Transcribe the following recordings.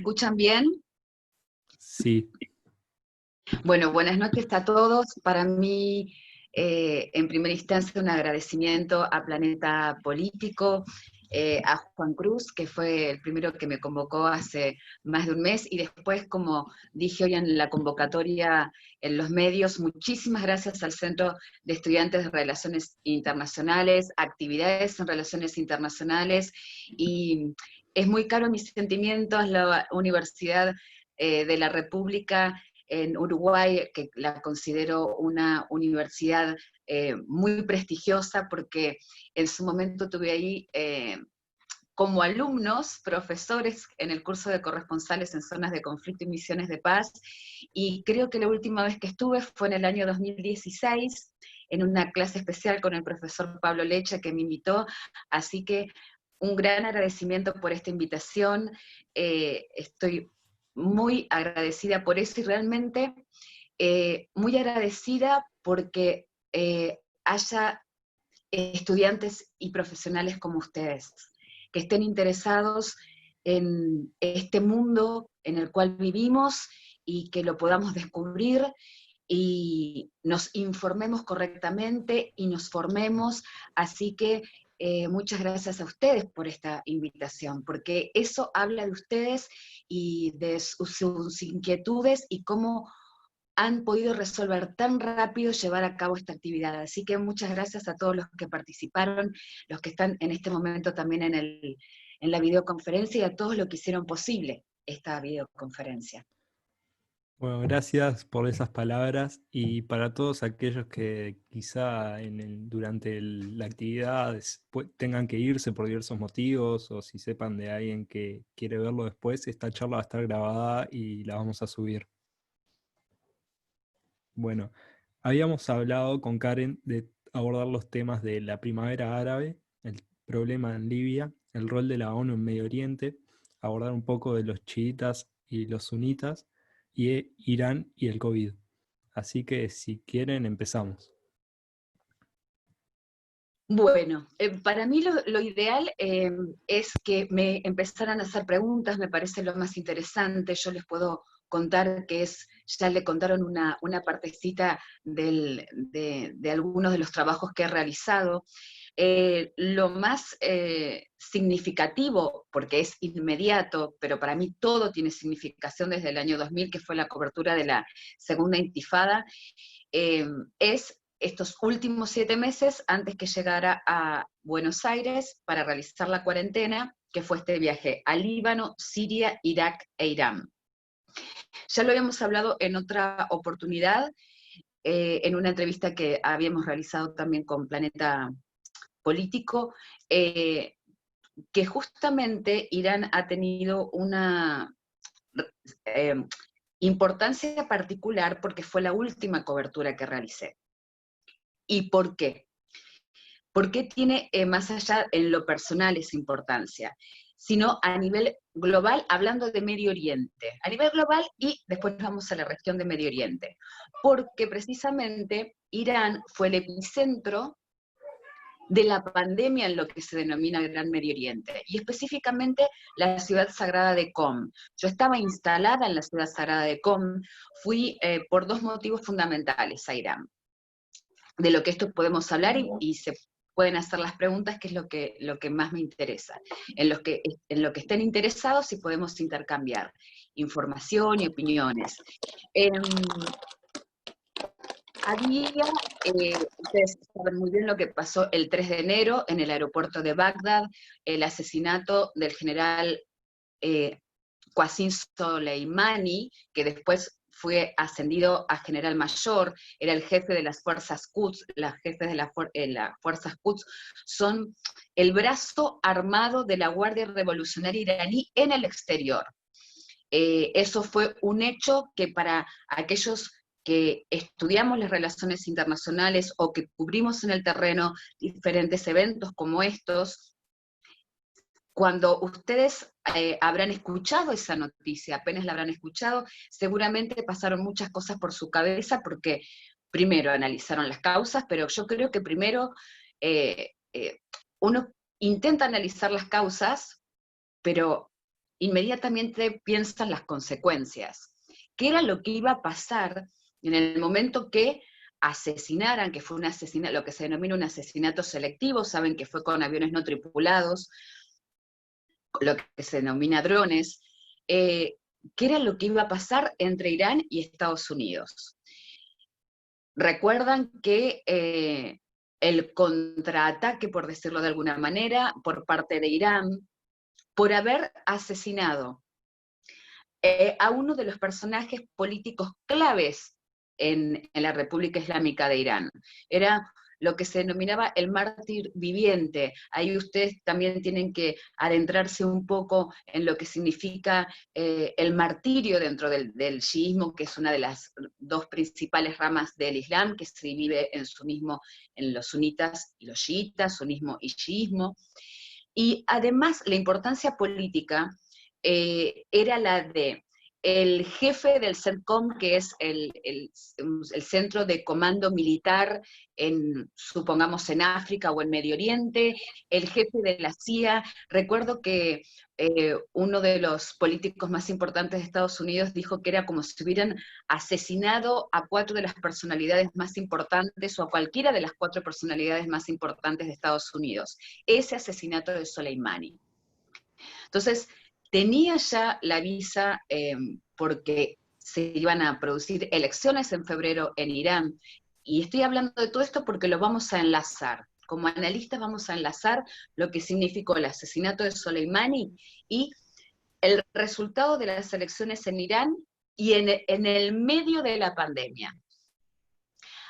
escuchan bien? Sí. Bueno, buenas noches a todos. Para mí, en primera instancia, un agradecimiento a Planeta Político, a Juan Cruz, que fue el primero que me convocó hace más de un mes, y después, como dije hoy en la convocatoria en los medios, muchísimas gracias al Centro de Estudiantes de Relaciones Internacionales, actividades en relaciones internacionales, y es muy caro mis sentimientos, la Universidad de la República en Uruguay, que la considero una universidad muy prestigiosa, porque en su momento tuve ahí como alumnos, profesores en el curso de corresponsales en zonas de conflicto y misiones de paz, y creo que la última vez que estuve fue en el año 2016, en una clase especial con el profesor Pablo Lecha, que me invitó, así que un gran agradecimiento por esta invitación, estoy muy agradecida por eso, y realmente muy agradecida porque haya estudiantes y profesionales como ustedes, que estén interesados en este mundo en el cual vivimos y que lo podamos descubrir y nos informemos correctamente y nos formemos. Así que muchas gracias a ustedes por esta invitación, porque eso habla de ustedes y de sus inquietudes y cómo han podido resolver tan rápido llevar a cabo esta actividad. Así que muchas gracias a todos los que participaron, los que están en este momento también en la videoconferencia, y a todos los que hicieron posible esta videoconferencia. Bueno, gracias por esas palabras y para todos aquellos que quizá durante la actividad tengan que irse por diversos motivos o si sepan de alguien que quiere verlo después, esta charla va a estar grabada y la vamos a subir. Bueno, habíamos hablado con Karen de abordar los temas de la primavera árabe, el problema en Libia, el rol de la ONU en Medio Oriente, abordar un poco de los chiitas y los sunitas, y Irán y el COVID. Así que si quieren empezamos. Bueno, para mí lo ideal es que me empezaran a hacer preguntas, me parece lo más interesante. Yo les puedo contar ya le contaron una partecita de algunos de los trabajos que he realizado. Lo más significativo, porque es inmediato, pero para mí todo tiene significación desde el año 2000, que fue la cobertura de la segunda intifada, es estos últimos 7 meses antes que llegara a Buenos Aires para realizar la cuarentena, que fue este viaje a Líbano, Siria, Irak e Irán. Ya lo habíamos hablado en otra oportunidad, en una entrevista que habíamos realizado también con Planeta Político, que justamente Irán ha tenido una eh, importancia particular porque fue la última cobertura que realicé. ¿Y por qué? ¿Por qué tiene más allá en lo personal esa importancia? Sino a nivel global, hablando de Medio Oriente. A nivel global, y después vamos a la región de Medio Oriente. Porque precisamente Irán fue el epicentro de la pandemia en lo que se denomina Gran Medio Oriente, y específicamente la ciudad sagrada de Qom. Yo estaba instalada en la ciudad sagrada de Qom, fui por 2 motivos fundamentales a Irán. De lo que esto podemos hablar y se pueden hacer las preguntas, que es lo que más me interesa. En lo que estén interesados, y podemos intercambiar información y opiniones. Ustedes saben muy bien lo que pasó el 3 de enero en el aeropuerto de Bagdad, el asesinato del general Qasem Soleimani, que después fue ascendido a general mayor, era el jefe de las fuerzas Quds. Las jefes de las fuerzas Quds son el brazo armado de la Guardia Revolucionaria iraní en el exterior. Eso fue un hecho que para aquellos que estudiamos las relaciones internacionales o que cubrimos en el terreno diferentes eventos como estos, cuando ustedes habrán escuchado esa noticia, apenas la habrán escuchado, seguramente pasaron muchas cosas por su cabeza, porque primero analizaron las causas, pero yo creo que primero uno intenta analizar las causas, pero inmediatamente piensan las consecuencias. ¿Qué era lo que iba a pasar en el momento que asesinaran, que fue un asesinato, lo que se denomina un asesinato selectivo? Saben que fue con aviones no tripulados, lo que se denomina drones. ¿Qué era lo que iba a pasar entre Irán y Estados Unidos? Recuerdan que el contraataque, por decirlo de alguna manera, por parte de Irán, por haber asesinado a uno de los personajes políticos claves en la República Islámica de Irán. Era lo que se denominaba el mártir viviente. Ahí ustedes también tienen que adentrarse un poco en lo que significa el martirio dentro del chiismo, que es una de las dos principales ramas del Islam, que se divide en los sunitas y los chiitas, sunismo y chiismo. Y además la importancia política era la de el jefe del CENTCOM, que es el centro de comando militar, supongamos en África o en Medio Oriente, el jefe de la CIA. Recuerdo que uno de los políticos más importantes de Estados Unidos dijo que era como si hubieran asesinado a 4 de las personalidades más importantes, o a cualquiera de las 4 personalidades más importantes de Estados Unidos. Ese asesinato de Soleimani. Entonces, tenía ya la visa porque se iban a producir elecciones en febrero en Irán, y estoy hablando de todo esto porque lo vamos a enlazar. Como analistas vamos a enlazar lo que significó el asesinato de Soleimani y el resultado de las elecciones en Irán y en el medio de la pandemia.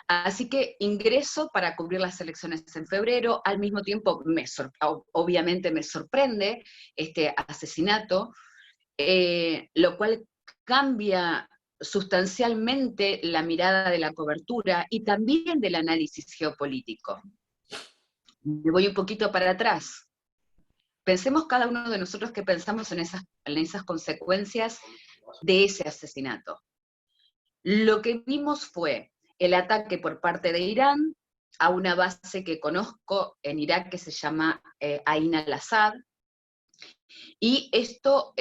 Así que ingreso para cubrir las elecciones en febrero. Al mismo tiempo, obviamente me sorprende este asesinato, lo cual cambia sustancialmente la mirada de la cobertura y también del análisis geopolítico. Me voy un poquito para atrás. Pensemos cada uno de nosotros que pensamos en esas consecuencias de ese asesinato. Lo que vimos fue el ataque por parte de Irán a una base que conozco en Irak que se llama Ain al-Assad, y esto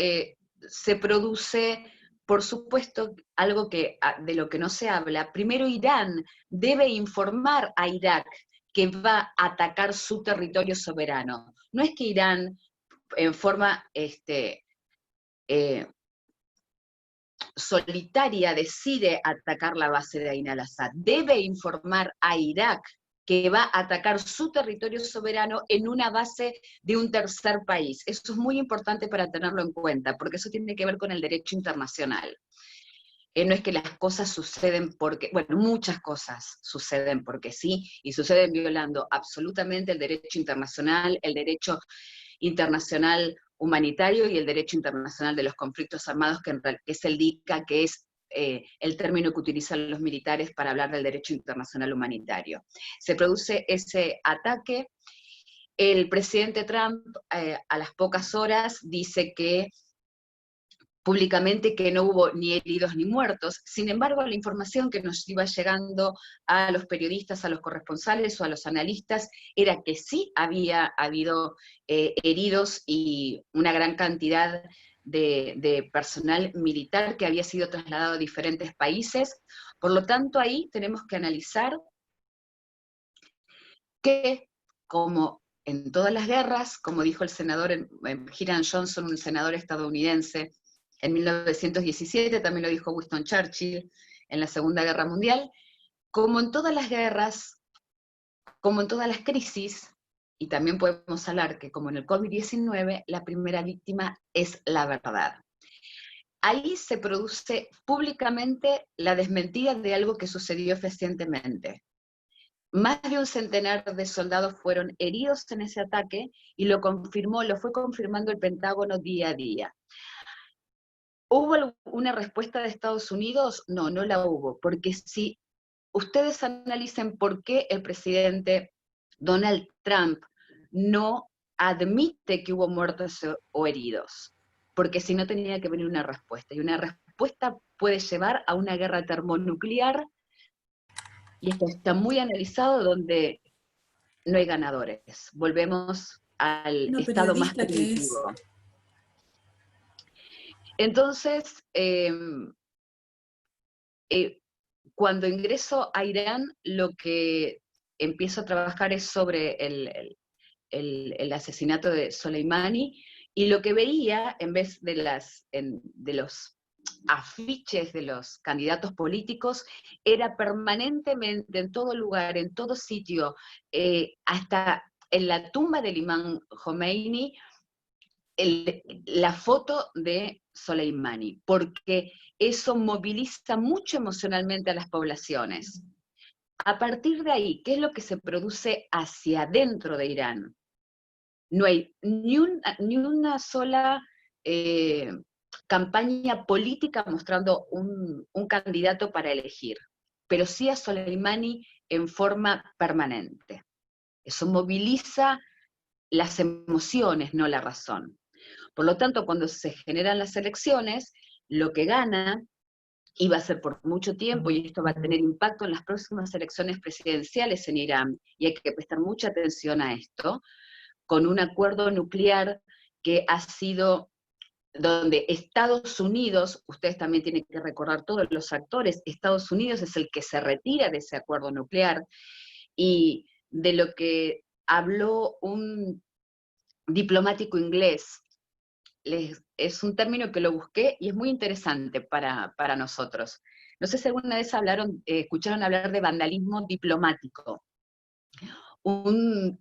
se produce, por supuesto, algo de lo que no se habla. Primero Irán debe informar a Irak que va a atacar su territorio soberano. No es que Irán en forma solitaria decide atacar la base de Ain al-Assad, debe informar a Irak que va a atacar su territorio soberano en una base de un tercer país. Eso es muy importante para tenerlo en cuenta, porque eso tiene que ver con el derecho internacional. No es que las cosas suceden porque, bueno, muchas cosas suceden porque sí, y suceden violando absolutamente el derecho internacional, el derecho internacional humanitario y el derecho internacional de los conflictos armados, que es el DICA, que es el término que utilizan los militares para hablar del derecho internacional humanitario. Se produce ese ataque. El presidente Trump a las pocas horas dice que públicamente que no hubo ni heridos ni muertos. Sin embargo, la información que nos iba llegando a los periodistas, a los corresponsales o a los analistas era que sí había habido heridos y una gran cantidad de personal militar que había sido trasladado a diferentes países. Por lo tanto, ahí tenemos que analizar que, como en todas las guerras, como dijo el senador Hiram Johnson, un senador estadounidense, en 1917, también lo dijo Winston Churchill en la Segunda Guerra Mundial, como en todas las guerras, como en todas las crisis, y también podemos hablar que como en el COVID-19, la primera víctima es la verdad. Ahí se produce públicamente la desmentida de algo que sucedió recientemente. Más de un centenar de soldados fueron heridos en ese ataque y lo fue confirmando el Pentágono día a día. ¿Hubo una respuesta de Estados Unidos? No, no la hubo, porque si ustedes analicen por qué el presidente Donald Trump no admite que hubo muertos o heridos, porque si no tenía que venir una respuesta, y una respuesta puede llevar a una guerra termonuclear, y esto está muy analizado, donde no hay ganadores. Volvemos al Una estado más periodista que es primitivo. Entonces, cuando ingreso a Irán, lo que empiezo a trabajar es sobre el asesinato de Soleimani, y lo que veía, en vez de, de los afiches de los candidatos políticos, era permanentemente, en todo lugar, en todo sitio, hasta en la tumba del imán Khomeini, la foto de Soleimani, porque eso moviliza mucho emocionalmente a las poblaciones. A partir de ahí, ¿qué es lo que se produce hacia adentro de Irán? No hay ni una sola campaña política mostrando un candidato para elegir, pero sí a Soleimani en forma permanente. Eso moviliza las emociones, no la razón. Por lo tanto, cuando se generan las elecciones, lo que gana, y va a ser por mucho tiempo, y esto va a tener impacto en las próximas elecciones presidenciales en Irán, y hay que prestar mucha atención a esto, con un acuerdo nuclear que ha sido, donde Estados Unidos, ustedes también tienen que recordar todos los actores, Estados Unidos es el que se retira de ese acuerdo nuclear, y de lo que habló un diplomático inglés, es un término que lo busqué y es muy interesante para nosotros. No sé si alguna vez escucharon hablar de vandalismo diplomático. El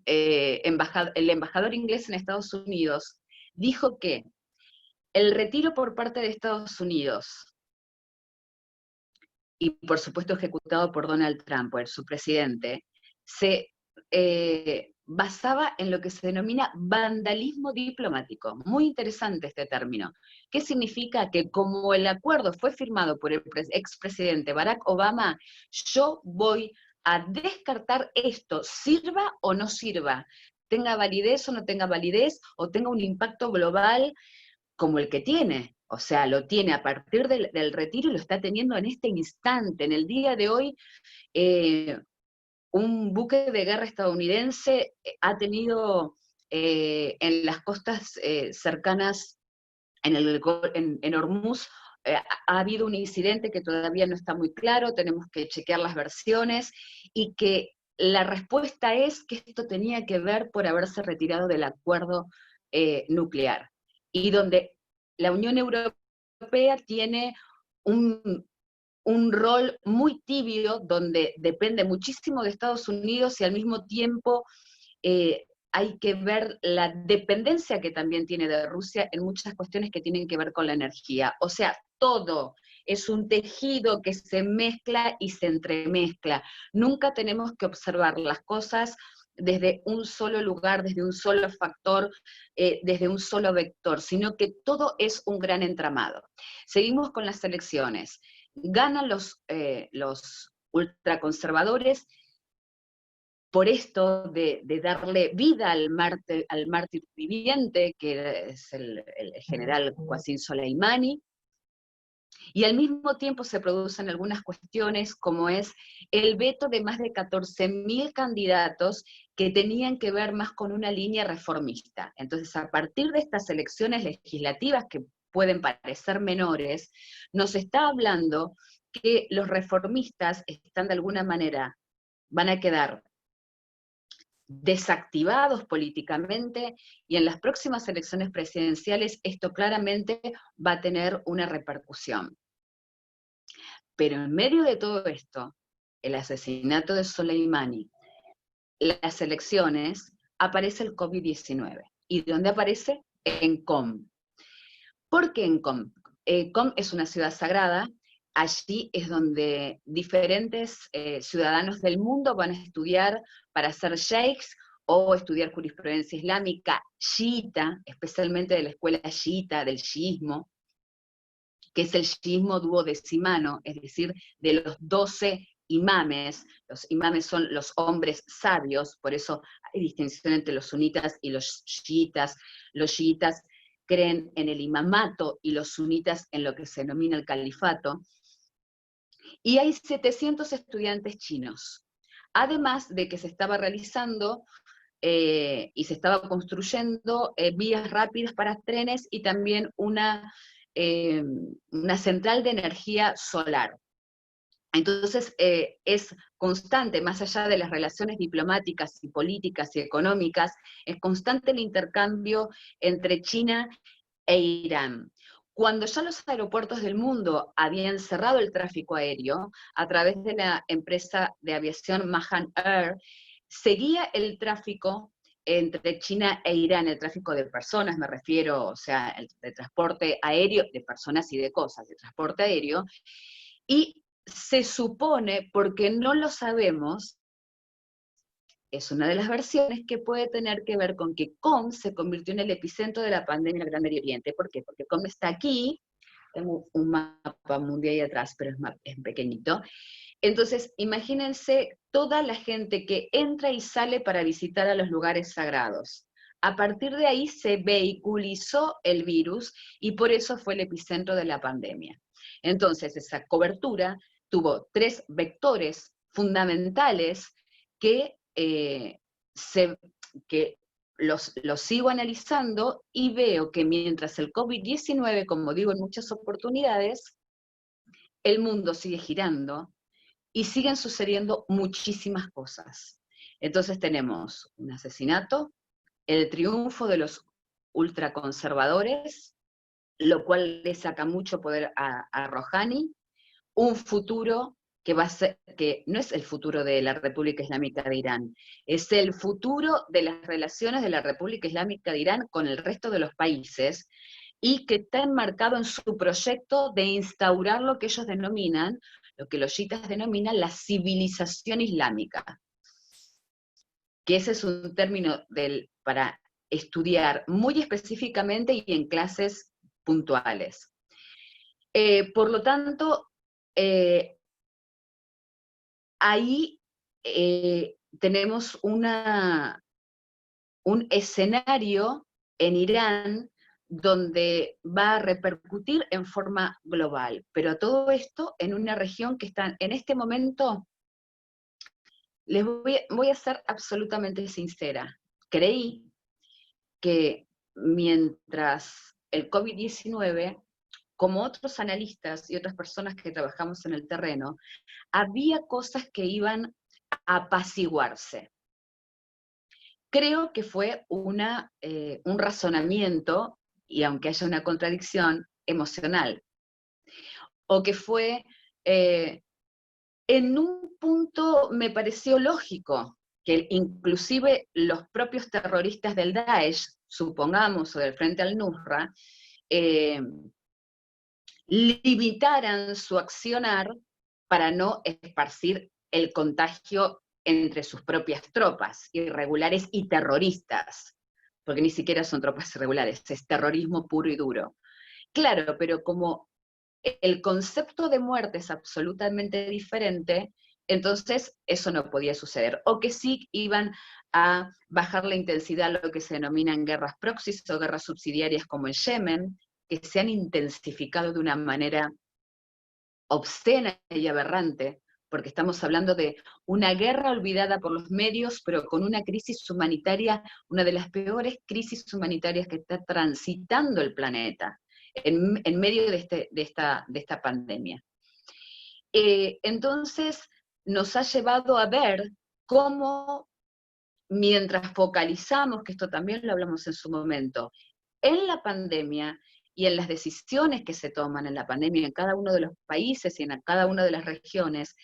embajador inglés en Estados Unidos dijo que el retiro por parte de Estados Unidos, y por supuesto ejecutado por Donald Trump, su presidente, se basaba en lo que se denomina vandalismo diplomático. Muy interesante este término. ¿Qué significa? Que como el acuerdo fue firmado por el expresidente Barack Obama, yo voy a descartar esto, sirva o no sirva, tenga validez o no tenga validez, o tenga un impacto global como el que tiene. O sea, lo tiene a partir del retiro y lo está teniendo en este instante, en el día de hoy. Un buque de guerra estadounidense ha tenido en las costas cercanas, en Hormuz, ha habido un incidente que todavía no está muy claro, tenemos que chequear las versiones, y que la respuesta es que esto tenía que ver por haberse retirado del acuerdo nuclear, y donde la Unión Europea tiene un rol muy tibio, donde depende muchísimo de Estados Unidos, y al mismo tiempo hay que ver la dependencia que también tiene de Rusia en muchas cuestiones que tienen que ver con la energía. O sea, todo es un tejido que se mezcla y se entremezcla. Nunca tenemos que observar las cosas desde un solo lugar, desde un solo factor, desde un solo vector, sino que todo es un gran entramado. Seguimos con las elecciones. Ganan los ultraconservadores, por esto de darle vida al mártir viviente, que es el general Qasem Soleimani, y al mismo tiempo se producen algunas cuestiones, como es el veto de más de 14.000 candidatos que tenían que ver más con una línea reformista. Entonces, a partir de estas elecciones legislativas, que pueden parecer menores, nos está hablando que los reformistas están de alguna manera, van a quedar desactivados políticamente, y en las próximas elecciones presidenciales esto claramente va a tener una repercusión. Pero en medio de todo esto, el asesinato de Soleimani, las elecciones, aparece el COVID-19. ¿Y dónde aparece? En Qom. ¿Por qué en Qom? Qom es una ciudad sagrada. Allí es donde diferentes ciudadanos del mundo van a estudiar para ser sheikhs o estudiar jurisprudencia islámica chiita, especialmente de la escuela chiita, del chiismo, que es el chiismo duodecimano, es decir, de los 12 imames. Los imames son los hombres sabios, por eso hay distinción entre los sunitas y los chiitas. Los chiitas creen en el imamato y los sunitas en lo que se denomina el califato. Y hay 700 estudiantes chinos, además de que se estaba realizando y se estaba construyendo vías rápidas para trenes, y también una una central de energía solar. Entonces, es constante, más allá de las relaciones diplomáticas y políticas y económicas, es constante el intercambio entre China e Irán. Cuando ya los aeropuertos del mundo habían cerrado el tráfico aéreo, a través de la empresa de aviación Mahan Air, seguía el tráfico entre China e Irán, el tráfico de personas, me refiero, o sea, el de transporte aéreo, de personas y de cosas, de transporte aéreo, y se supone, porque no lo sabemos, es una de las versiones que puede tener que ver con que Com se convirtió en el epicentro de la pandemia en el Gran Medio Oriente. ¿Por qué? Porque Com está aquí, tengo un mapa mundial ahí atrás, pero es pequeñito. Entonces, imagínense toda la gente que entra y sale para visitar a los lugares sagrados. A partir de ahí se vehiculizó el virus y por eso fue el epicentro de la pandemia. Entonces, esa cobertura tuvo 3 vectores fundamentales que, que los sigo analizando y veo que mientras el COVID-19, como digo en muchas oportunidades, el mundo sigue girando y siguen sucediendo muchísimas cosas. Entonces tenemos un asesinato, el triunfo de los ultraconservadores, lo cual le saca mucho poder a Rouhani, un futuro que va a ser, que no es el futuro de la República Islámica de Irán, es el futuro de las relaciones de la República Islámica de Irán con el resto de los países, y que está enmarcado en su proyecto de instaurar lo que ellos denominan, lo que los chiitas denominan la civilización islámica, que ese es un término para estudiar muy específicamente y en clases puntuales. Por lo tanto, ahí tenemos un escenario en Irán donde va a repercutir en forma global, pero todo esto en una región que está en este momento, voy a ser absolutamente sincera, creí que mientras el COVID-19, como otros analistas y otras personas que trabajamos en el terreno, había cosas que iban a apaciguarse. Creo que fue un razonamiento, y aunque haya una contradicción, emocional, o que fue, en un punto me pareció lógico, que inclusive los propios terroristas del Daesh, supongamos, o del Frente al-Nusra, limitaran su accionar para no esparcir el contagio entre sus propias tropas, irregulares y terroristas, porque ni siquiera son tropas irregulares, es terrorismo puro y duro. Claro, pero como el concepto de muerte es absolutamente diferente, entonces eso no podía suceder. O que sí iban a bajar la intensidad, lo que se denominan guerras proxies o guerras subsidiarias como en Yemen, que se han intensificado de una manera obscena y aberrante, porque estamos hablando de una guerra olvidada por los medios, pero con una crisis humanitaria, una de las peores crisis humanitarias que está transitando el planeta en medio de esta pandemia. Entonces, nos ha llevado a ver cómo, mientras focalizamos, que esto también lo hablamos en su momento, en la pandemia y en las decisiones que se toman en la pandemia en cada uno de los países y en cada una de las regiones,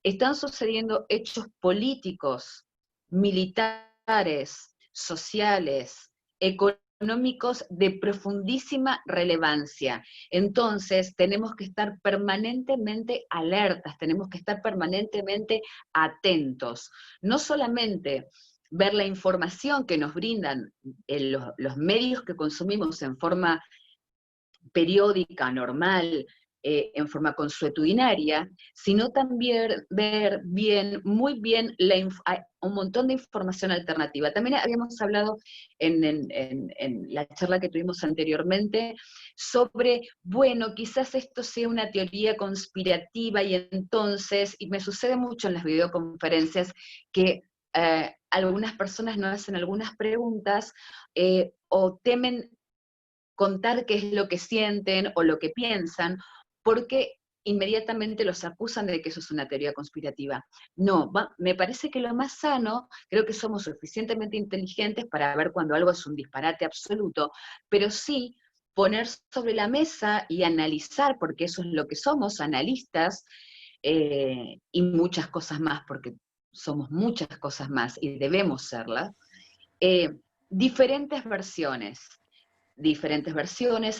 están sucediendo hechos políticos, militares, sociales, económicos de profundísima relevancia. Entonces, tenemos que estar permanentemente alertas, tenemos que estar permanentemente atentos, no solamente ver la información que nos brindan los medios que consumimos en forma periódica, normal, en forma consuetudinaria, sino también ver bien, muy bien, un montón de información alternativa. También habíamos hablado en la charla que tuvimos anteriormente sobre, bueno, quizás esto sea una teoría conspirativa y entonces, y me sucede mucho en las videoconferencias, que algunas personas nos hacen algunas preguntas o temen contar qué es lo que sienten o lo que piensan, porque inmediatamente los acusan de que eso es una teoría conspirativa. No, me parece que lo más sano, creo que somos suficientemente inteligentes para ver cuando algo es un disparate absoluto, pero sí poner sobre la mesa y analizar, porque eso es lo que somos, analistas, y muchas cosas más, porque somos muchas cosas más y debemos serlas, eh, diferentes versiones,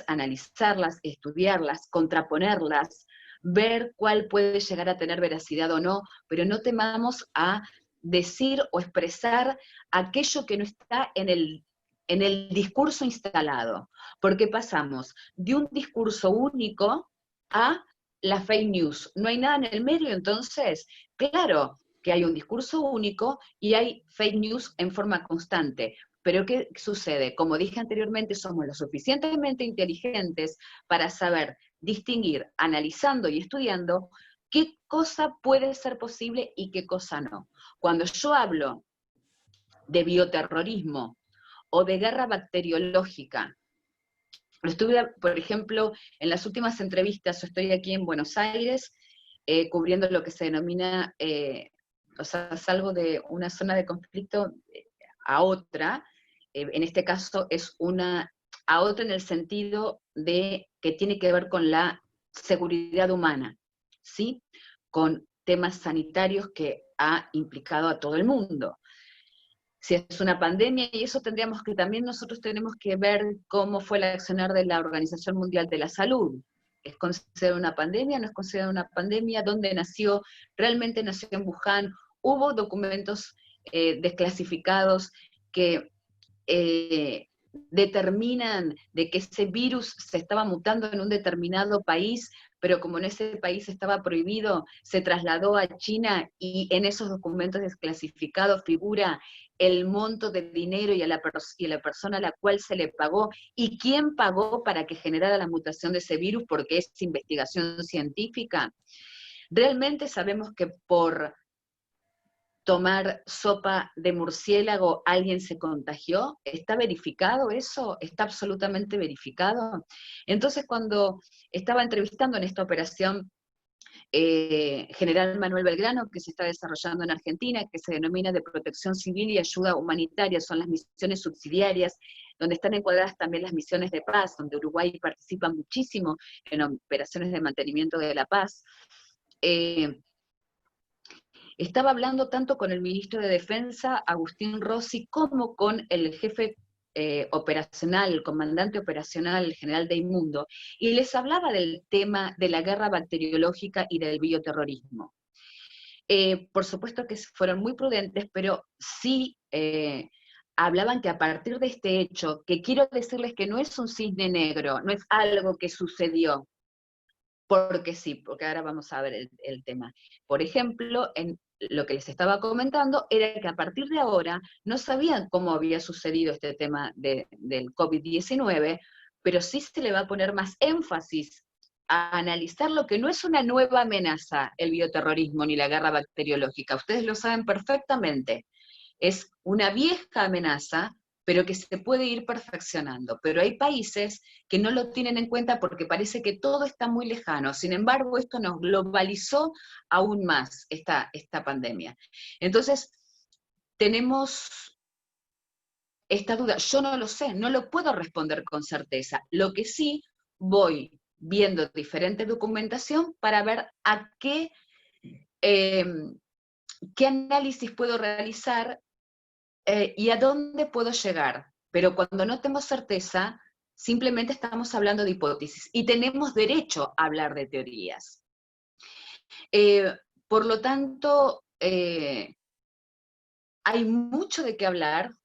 analizarlas, estudiarlas, contraponerlas, ver cuál puede llegar a tener veracidad o no, pero no temamos a decir o expresar aquello que no está en el discurso instalado, porque pasamos de un discurso único a la fake news. No hay nada en el medio, entonces, claro que hay un discurso único y hay fake news en forma constante. Pero ¿qué sucede? Como dije anteriormente, somos lo suficientemente inteligentes para saber distinguir, analizando y estudiando, qué cosa puede ser posible y qué cosa no. Cuando yo hablo de bioterrorismo o de guerra bacteriológica, estuve, por ejemplo, en las últimas entrevistas, yo estoy aquí en Buenos Aires, cubriendo lo que se denomina, o sea, salgo de una zona de conflicto a otra, en este caso es a otra en el sentido de que tiene que ver con la seguridad humana, ¿sí? Con temas sanitarios que ha implicado a todo el mundo. Si es una pandemia, y eso tendríamos que también nosotros tenemos que ver cómo fue el accionar de la Organización Mundial de la Salud. ¿Es considerada una pandemia? ¿No es considerada una pandemia? ¿Dónde nació? ¿Realmente nació en Wuhan? ¿Hubo documentos desclasificados que determinan de que ese virus se estaba mutando en un determinado país, pero como en ese país estaba prohibido, se trasladó a China y en esos documentos desclasificados figura el monto de dinero y a la persona a la cual se le pagó y quién pagó para que generara la mutación de ese virus, porque es investigación científica? Realmente sabemos que por tomar sopa de murciélago, alguien se contagió. ¿Está verificado eso? ¿Está absolutamente verificado? Entonces, cuando estaba entrevistando en esta operación General Manuel Belgrano, que se está desarrollando en Argentina, que se denomina de protección civil y ayuda humanitaria, son las misiones subsidiarias, donde están encuadradas también las misiones de paz, donde Uruguay participa muchísimo en operaciones de mantenimiento de la paz. Estaba hablando tanto con el ministro de Defensa, Agustín Rossi, como con el jefe operacional, el comandante operacional, el general Deimundo, y les hablaba del tema de la guerra bacteriológica y del bioterrorismo. Por supuesto que fueron muy prudentes, pero sí hablaban que a partir de este hecho, que quiero decirles que no es un cisne negro, no es algo que sucedió, porque sí, porque ahora vamos a ver el tema. Por ejemplo, en lo que les estaba comentando era que a partir de ahora no sabían cómo había sucedido este tema del COVID-19, pero sí se le va a poner más énfasis a analizar lo que no es una nueva amenaza, el bioterrorismo ni la guerra bacteriológica. Ustedes lo saben perfectamente. Es una vieja amenaza, pero que se puede ir perfeccionando. Pero hay países que no lo tienen en cuenta porque parece que todo está muy lejano. Sin embargo, esto nos globalizó aún más, esta pandemia. Entonces, tenemos esta duda. Yo no lo sé, no lo puedo responder con certeza. Lo que sí, voy viendo diferente documentación para ver a qué análisis puedo realizar y a dónde puedo llegar. Pero cuando no tengo certeza, simplemente estamos hablando de hipótesis y tenemos derecho a hablar de teorías. Por lo tanto, hay mucho de qué hablar.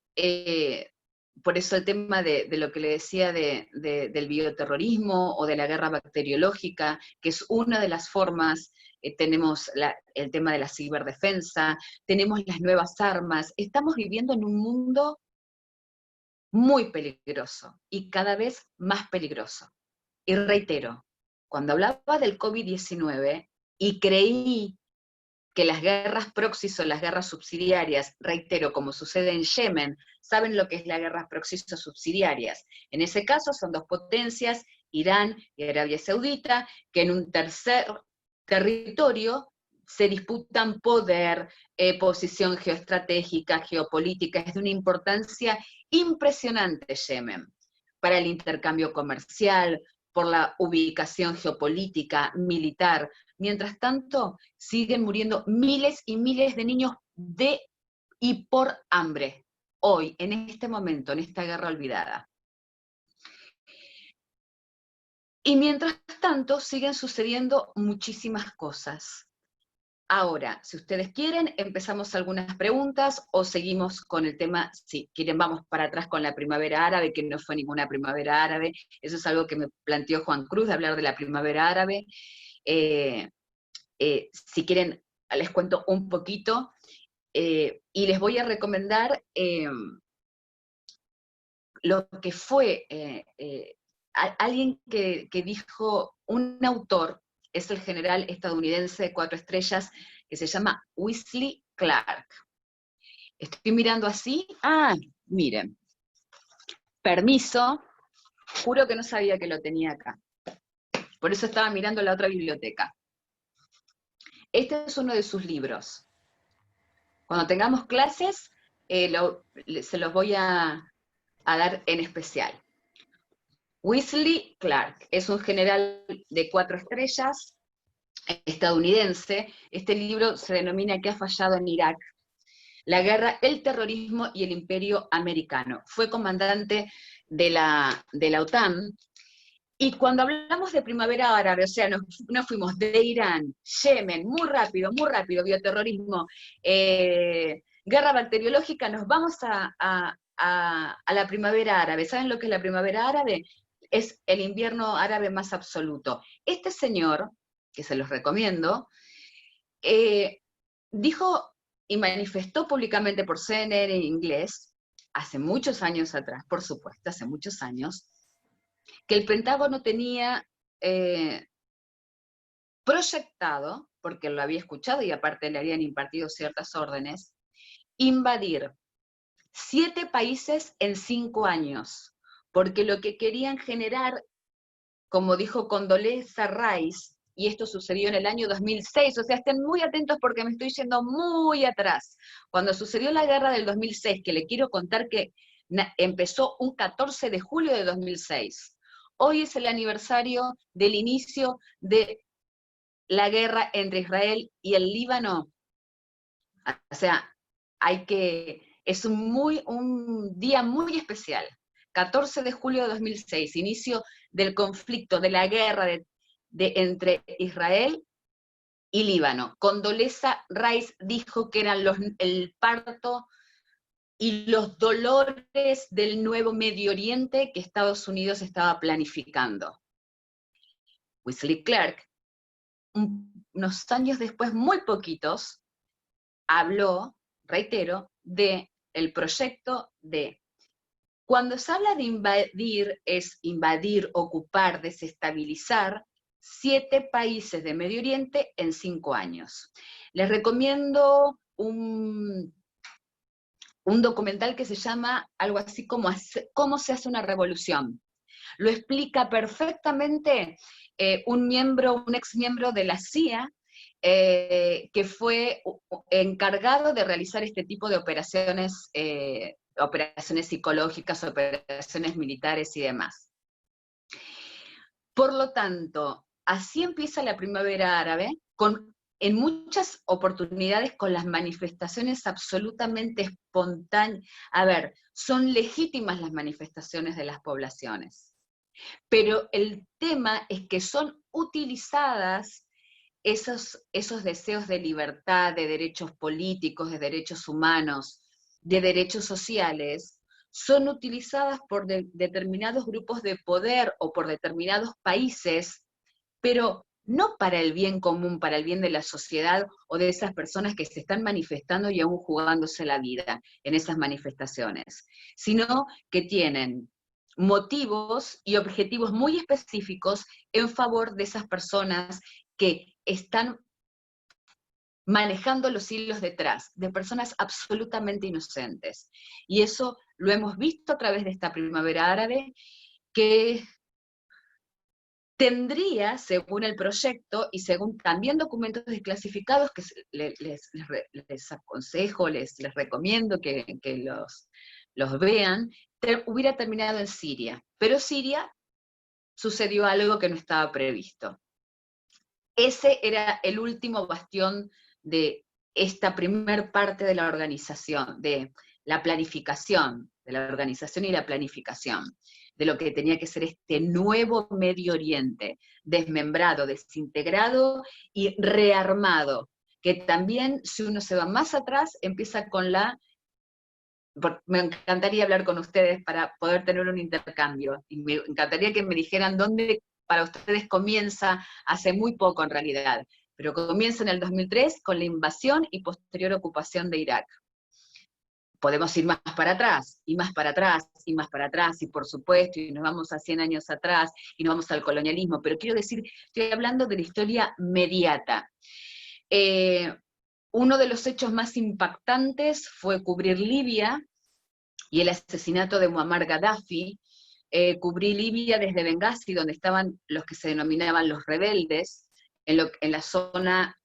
Por eso el tema de lo que le decía del bioterrorismo o de la guerra bacteriológica, que es una de las formas. Tenemos el tema de la ciberdefensa, tenemos las nuevas armas. Estamos viviendo en un mundo muy peligroso y cada vez más peligroso. Y reitero, cuando hablaba del COVID-19 y creí que las guerras proxies o las guerras subsidiarias, reitero, como sucede en Yemen, saben lo que es las guerras proxies o subsidiarias. En ese caso son dos potencias, Irán y Arabia Saudita, que en un tercer territorio se disputan poder, posición geoestratégica, geopolítica. Es de una importancia impresionante Yemen, para el intercambio comercial, por la ubicación geopolítica, militar. Mientras tanto, siguen muriendo miles y miles de niños de y por hambre, hoy, en este momento, en esta guerra olvidada. Y mientras tanto, siguen sucediendo muchísimas cosas. Ahora, si ustedes quieren, empezamos algunas preguntas o seguimos con el tema, si quieren vamos para atrás con la primavera árabe, que no fue ninguna primavera árabe, eso es algo que me planteó Juan Cruz, de hablar de la primavera árabe. Si quieren, les cuento un poquito, y les voy a recomendar lo que fue alguien que dijo, un autor, es el general estadounidense de 4 estrellas, que se llama Wesley Clark. Estoy mirando así, miren, permiso, juro que no sabía que lo tenía acá. Por eso estaba mirando la otra biblioteca. Este es uno de sus libros. Cuando tengamos clases, se los voy a dar en especial. Wesley Clark es un general de 4 estrellas, estadounidense. Este libro se denomina ¿Qué ha fallado en Irak? La guerra, el terrorismo y el imperio americano. Fue comandante de la OTAN. Y cuando hablamos de primavera árabe, o sea, nos fuimos de Irán, Yemen, muy rápido, bioterrorismo, guerra bacteriológica, nos vamos a la primavera árabe. ¿Saben lo que es la primavera árabe? Es el invierno árabe más absoluto. Este señor, que se los recomiendo, dijo y manifestó públicamente por CNN en inglés, hace muchos años atrás, por supuesto, hace muchos años, que el Pentágono tenía proyectado, porque lo había escuchado y aparte le habían impartido ciertas órdenes, invadir 7 países en 5 años, porque lo que querían generar, como dijo Condoleezza Rice, y esto sucedió en el año 2006, o sea, estén muy atentos porque me estoy yendo muy atrás. Cuando sucedió la guerra del 2006, que le quiero contar que empezó un 14 de julio de 2006, hoy es el aniversario del inicio de la guerra entre Israel y el Líbano. O sea, es un día muy especial. 14 de julio de 2006, inicio del conflicto, de la guerra entre Israel y Líbano. Condoleezza Rice dijo que eran el parto y los dolores del nuevo Medio Oriente que Estados Unidos estaba planificando. Wesley Clark, unos años después, muy poquitos, habló, reitero, de el proyecto de, cuando se habla de invadir, es invadir, ocupar, desestabilizar 7 países de Medio Oriente en 5 años. Les recomiendo un documental que se llama algo así como ¿Cómo se hace una revolución? Lo explica perfectamente un ex miembro de la CIA, que fue encargado de realizar este tipo de operaciones, operaciones psicológicas, operaciones militares y demás. Por lo tanto, así empieza la primavera árabe, en muchas oportunidades con las manifestaciones absolutamente espontáneas. A ver, son legítimas las manifestaciones de las poblaciones, pero el tema es que son utilizadas esos deseos de libertad, de derechos políticos, de derechos humanos, de derechos sociales, son utilizadas por determinados grupos de poder o por determinados países, pero no para el bien común, para el bien de la sociedad o de esas personas que se están manifestando y aún jugándose la vida en esas manifestaciones, sino que tienen motivos y objetivos muy específicos en favor de esas personas que están manejando los hilos detrás, de personas absolutamente inocentes. Y eso lo hemos visto a través de esta primavera árabe, que tendría, según el proyecto y según también documentos desclasificados, que les aconsejo, les recomiendo que los vean, hubiera terminado en Siria. Pero Siria sucedió algo que no estaba previsto. Ese era el último bastión de esta primer parte de la organización, de la planificación, de la organización y la planificación, de lo que tenía que ser este nuevo Medio Oriente, desmembrado, desintegrado y rearmado, que también, si uno se va más atrás, empieza con me encantaría hablar con ustedes para poder tener un intercambio, y me encantaría que me dijeran dónde para ustedes comienza, hace muy poco en realidad, pero comienza en el 2003 con la invasión y posterior ocupación de Irak. Podemos ir más para atrás, y más para atrás, y más para atrás, y por supuesto, y nos vamos a 100 años atrás, y nos vamos al colonialismo, pero quiero decir, estoy hablando de la historia mediata. Uno de los hechos más impactantes fue cubrir Libia, y el asesinato de Muammar Gaddafi. Cubrí Libia desde Benghazi, donde estaban los que se denominaban los rebeldes, en la zona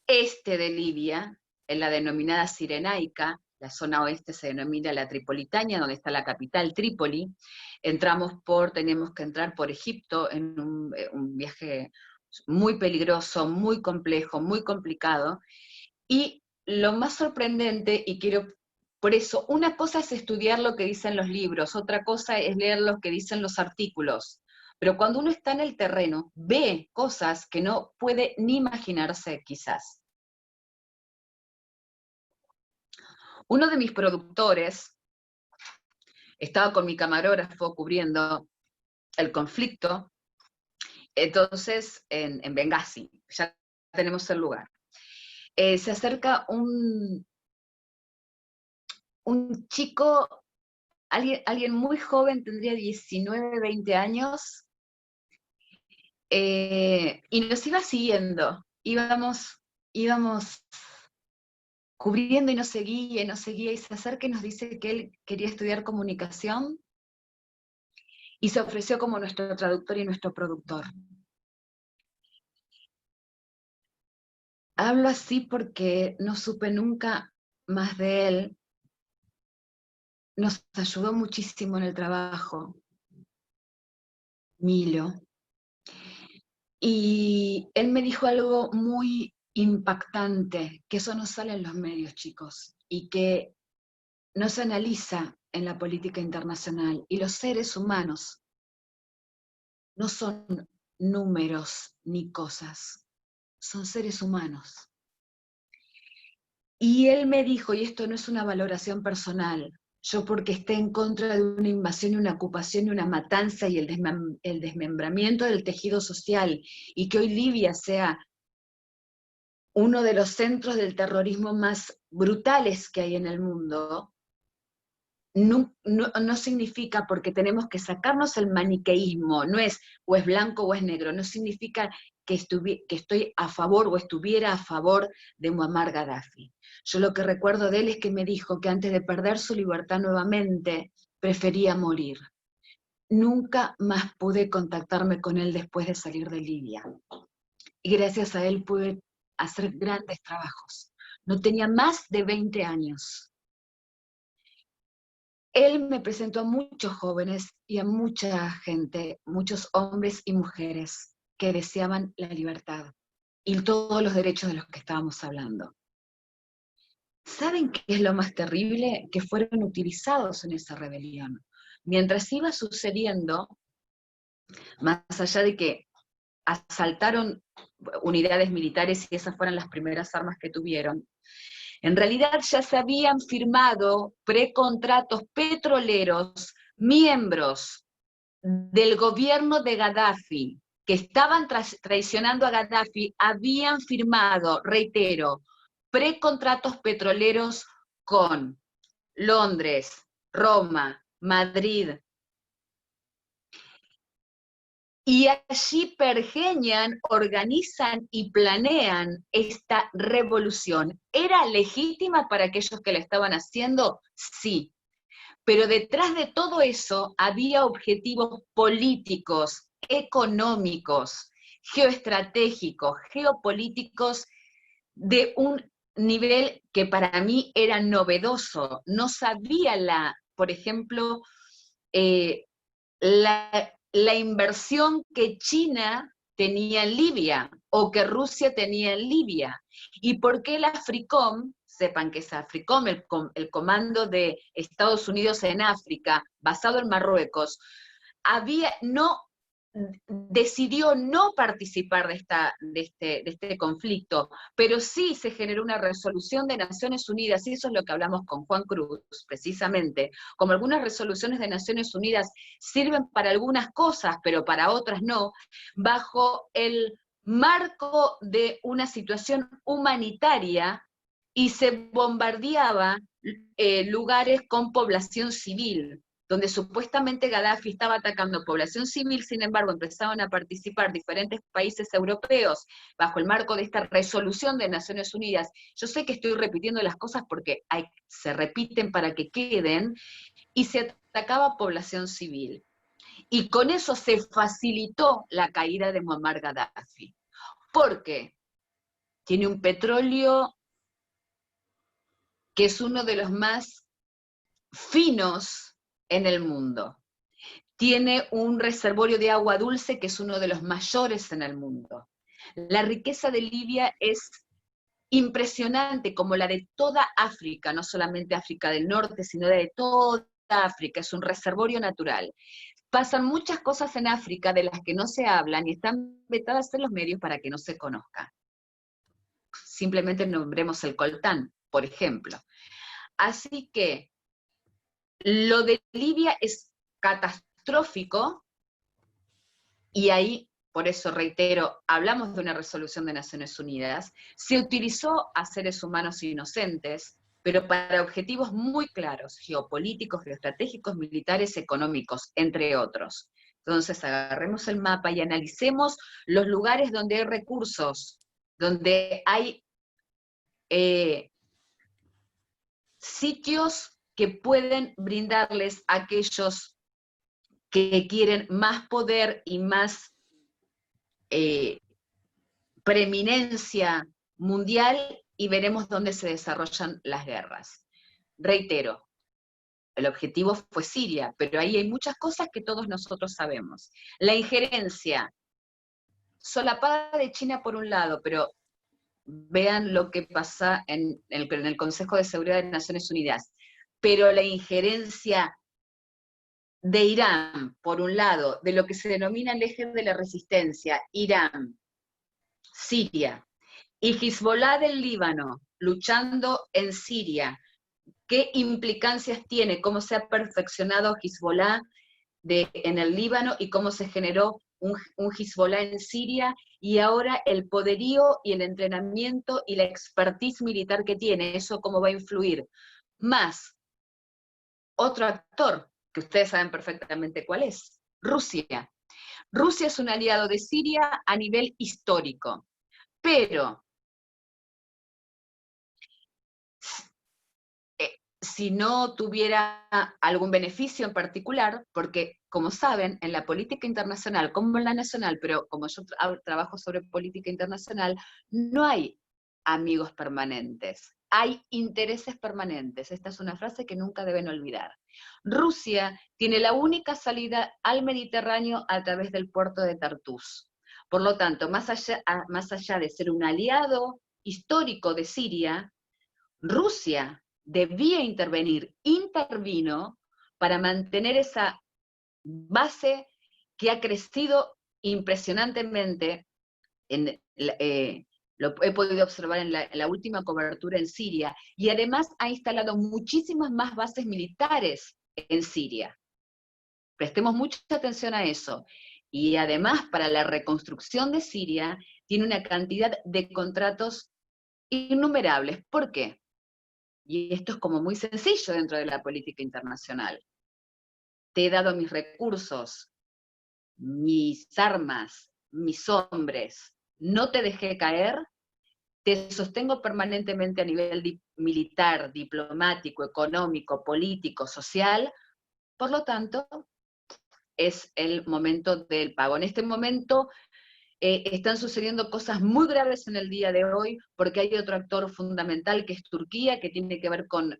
este de Libia, en la denominada Cirenaica. La zona oeste se denomina la Tripolitania, donde está la capital, Trípoli. Tenemos que entrar por Egipto en un viaje muy peligroso, muy complejo, muy complicado. Y lo más sorprendente, y por eso, una cosa es estudiar lo que dicen los libros, otra cosa es leer lo que dicen los artículos. Pero cuando uno está en el terreno, ve cosas que no puede ni imaginarse quizás. Uno de mis productores estaba con mi camarógrafo cubriendo el conflicto, entonces en Benghazi, ya tenemos el lugar. Se acerca un chico, alguien muy joven, tendría 19, 20 años, y nos iba siguiendo, íbamos cubriendo y nos seguía, y se acerca y nos dice que él quería estudiar comunicación, y se ofreció como nuestro traductor y nuestro productor. Hablo así porque no supe nunca más de él, nos ayudó muchísimo en el trabajo, Milo, y él me dijo algo muy impactante, que eso no sale en los medios, chicos, y que no se analiza en la política internacional, y los seres humanos no son números ni cosas, son seres humanos. Y él me dijo, y esto no es una valoración personal, yo porque esté en contra de una invasión y una ocupación y una matanza y el desmembramiento del tejido social, y que hoy Libia sea uno de los centros del terrorismo más brutales que hay en el mundo, no significa, porque tenemos que sacarnos el maniqueísmo, no es o es blanco o es negro, no significa que estoy a favor o estuviera a favor de Muammar Gaddafi. Yo lo que recuerdo de él es que me dijo que antes de perder su libertad nuevamente, prefería morir. Nunca más pude contactarme con él después de salir de Libia. Y gracias a él pude hacer grandes trabajos. No tenía más de 20 años. Él me presentó a muchos jóvenes y a mucha gente, muchos hombres y mujeres que deseaban la libertad y todos los derechos de los que estábamos hablando. ¿Saben qué es lo más terrible? Que fueron utilizados en esa rebelión. Mientras iba sucediendo, más allá de que asaltaron unidades militares y esas fueron las primeras armas que tuvieron, en realidad ya se habían firmado precontratos petroleros, miembros del gobierno de Gaddafi, que estaban traicionando a Gaddafi, habían firmado, reitero, precontratos petroleros con Londres, Roma, Madrid. Y allí pergeñan, organizan y planean esta revolución. ¿Era legítima para aquellos que la estaban haciendo? Sí. Pero detrás de todo eso había objetivos políticos, económicos, geoestratégicos, geopolíticos de un nivel que para mí era novedoso. No sabía por ejemplo, la inversión que China tenía en Libia o que Rusia tenía en Libia. ¿Y por qué el AFRICOM? Sepan que es AFRICOM, el comando de Estados Unidos en África, basado en Marruecos, decidió no participar de este conflicto, pero sí se generó una resolución de Naciones Unidas, y eso es lo que hablamos con Juan Cruz, precisamente, como algunas resoluciones de Naciones Unidas sirven para algunas cosas, pero para otras no, bajo el marco de una situación humanitaria, y se bombardeaba lugares con población civil, donde supuestamente Gaddafi estaba atacando población civil. Sin embargo, empezaron a participar diferentes países europeos bajo el marco de esta resolución de Naciones Unidas. Yo sé que estoy repitiendo las cosas porque se repiten para que queden, y se atacaba población civil. Y con eso se facilitó la caída de Muammar Gaddafi. Porque tiene un petróleo que es uno de los más finos en el mundo. Tiene un reservorio de agua dulce que es uno de los mayores en el mundo. La riqueza de Libia es impresionante, como la de toda África, no solamente África del Norte, sino de toda África. Es un reservorio natural. Pasan muchas cosas en África de las que no se hablan y están vetadas en los medios para que no se conozcan. Simplemente nombremos el coltán, por ejemplo. Así que lo de Libia es catastrófico, y ahí, por eso reitero, hablamos de una resolución de Naciones Unidas. Se utilizó a seres humanos inocentes, pero para objetivos muy claros, geopolíticos, geoestratégicos, militares, económicos, entre otros. Entonces agarremos el mapa y analicemos los lugares donde hay recursos, donde hay sitios que pueden brindarles a aquellos que quieren más poder y más preeminencia mundial, y veremos dónde se desarrollan las guerras. Reitero, el objetivo fue Siria, pero ahí hay muchas cosas que todos nosotros sabemos. La injerencia solapada de China por un lado, pero vean lo que pasa en el Consejo de Seguridad de Naciones Unidas, pero la injerencia de Irán, por un lado, de lo que se denomina el eje de la resistencia, Irán, Siria, y Hezbollah del Líbano, luchando en Siria, ¿qué implicancias tiene? ¿Cómo se ha perfeccionado Hezbollah en el Líbano y cómo se generó un Hezbollah en Siria? Y ahora el poderío y el entrenamiento y la expertise militar que tiene, ¿eso cómo va a influir? Más otro actor, que ustedes saben perfectamente cuál es, Rusia. Rusia es un aliado de Siria a nivel histórico, pero si no tuviera algún beneficio en particular, porque como saben, en la política internacional, como en la nacional, pero como yo trabajo sobre política internacional, no hay amigos permanentes, hay intereses permanentes. Esta es una frase que nunca deben olvidar. Rusia tiene la única salida al Mediterráneo a través del puerto de Tartus. Por lo tanto, más allá de ser un aliado histórico de Siria, Rusia debía intervenir, intervino para mantener esa base que ha crecido impresionantemente. Lo he podido observar en la última cobertura en Siria, y además ha instalado muchísimas más bases militares en Siria. Prestemos mucha atención a eso. Y además, para la reconstrucción de Siria, tiene una cantidad de contratos innumerables. ¿Por qué? Y esto es como muy sencillo dentro de la política internacional. Te he dado mis recursos, mis armas, mis hombres, no te dejé caer, te sostengo permanentemente a nivel militar, diplomático, económico, político, social, por lo tanto, es el momento del pago. En este momento están sucediendo cosas muy graves en el día de hoy, porque hay otro actor fundamental que es Turquía, que tiene que ver con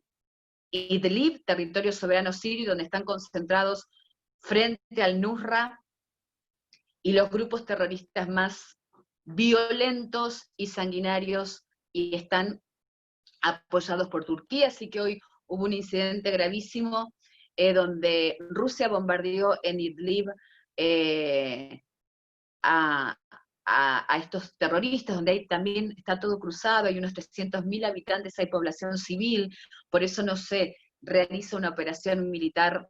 Idlib, territorio soberano sirio, donde están concentrados frente al Nusra y los grupos terroristas más violentos y sanguinarios, y están apoyados por Turquía, así que hoy hubo un incidente gravísimo donde Rusia bombardeó en Idlib eh, a, a estos terroristas, donde hay, también está todo cruzado, hay unos 300.000 habitantes, hay población civil, por eso no se realiza una operación militar.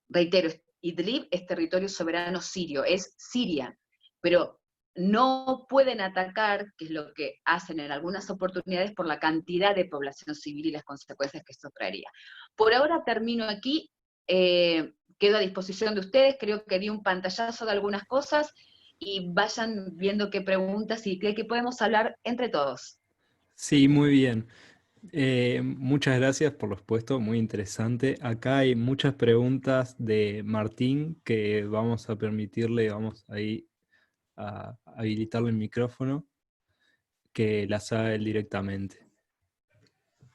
Reitero, Idlib es territorio soberano sirio, es Siria, pero no pueden atacar, que es lo que hacen en algunas oportunidades, por la cantidad de población civil y las consecuencias que esto traería. Por ahora termino aquí, quedo a disposición de ustedes, creo que di un pantallazo de algunas cosas, y vayan viendo qué preguntas y qué podemos hablar entre todos. Sí, muy bien. Muchas gracias por lo expuesto, muy interesante. Acá hay muchas preguntas de Martín que vamos a permitirle, vamos ahí a habilitarle el micrófono, que las haga él directamente.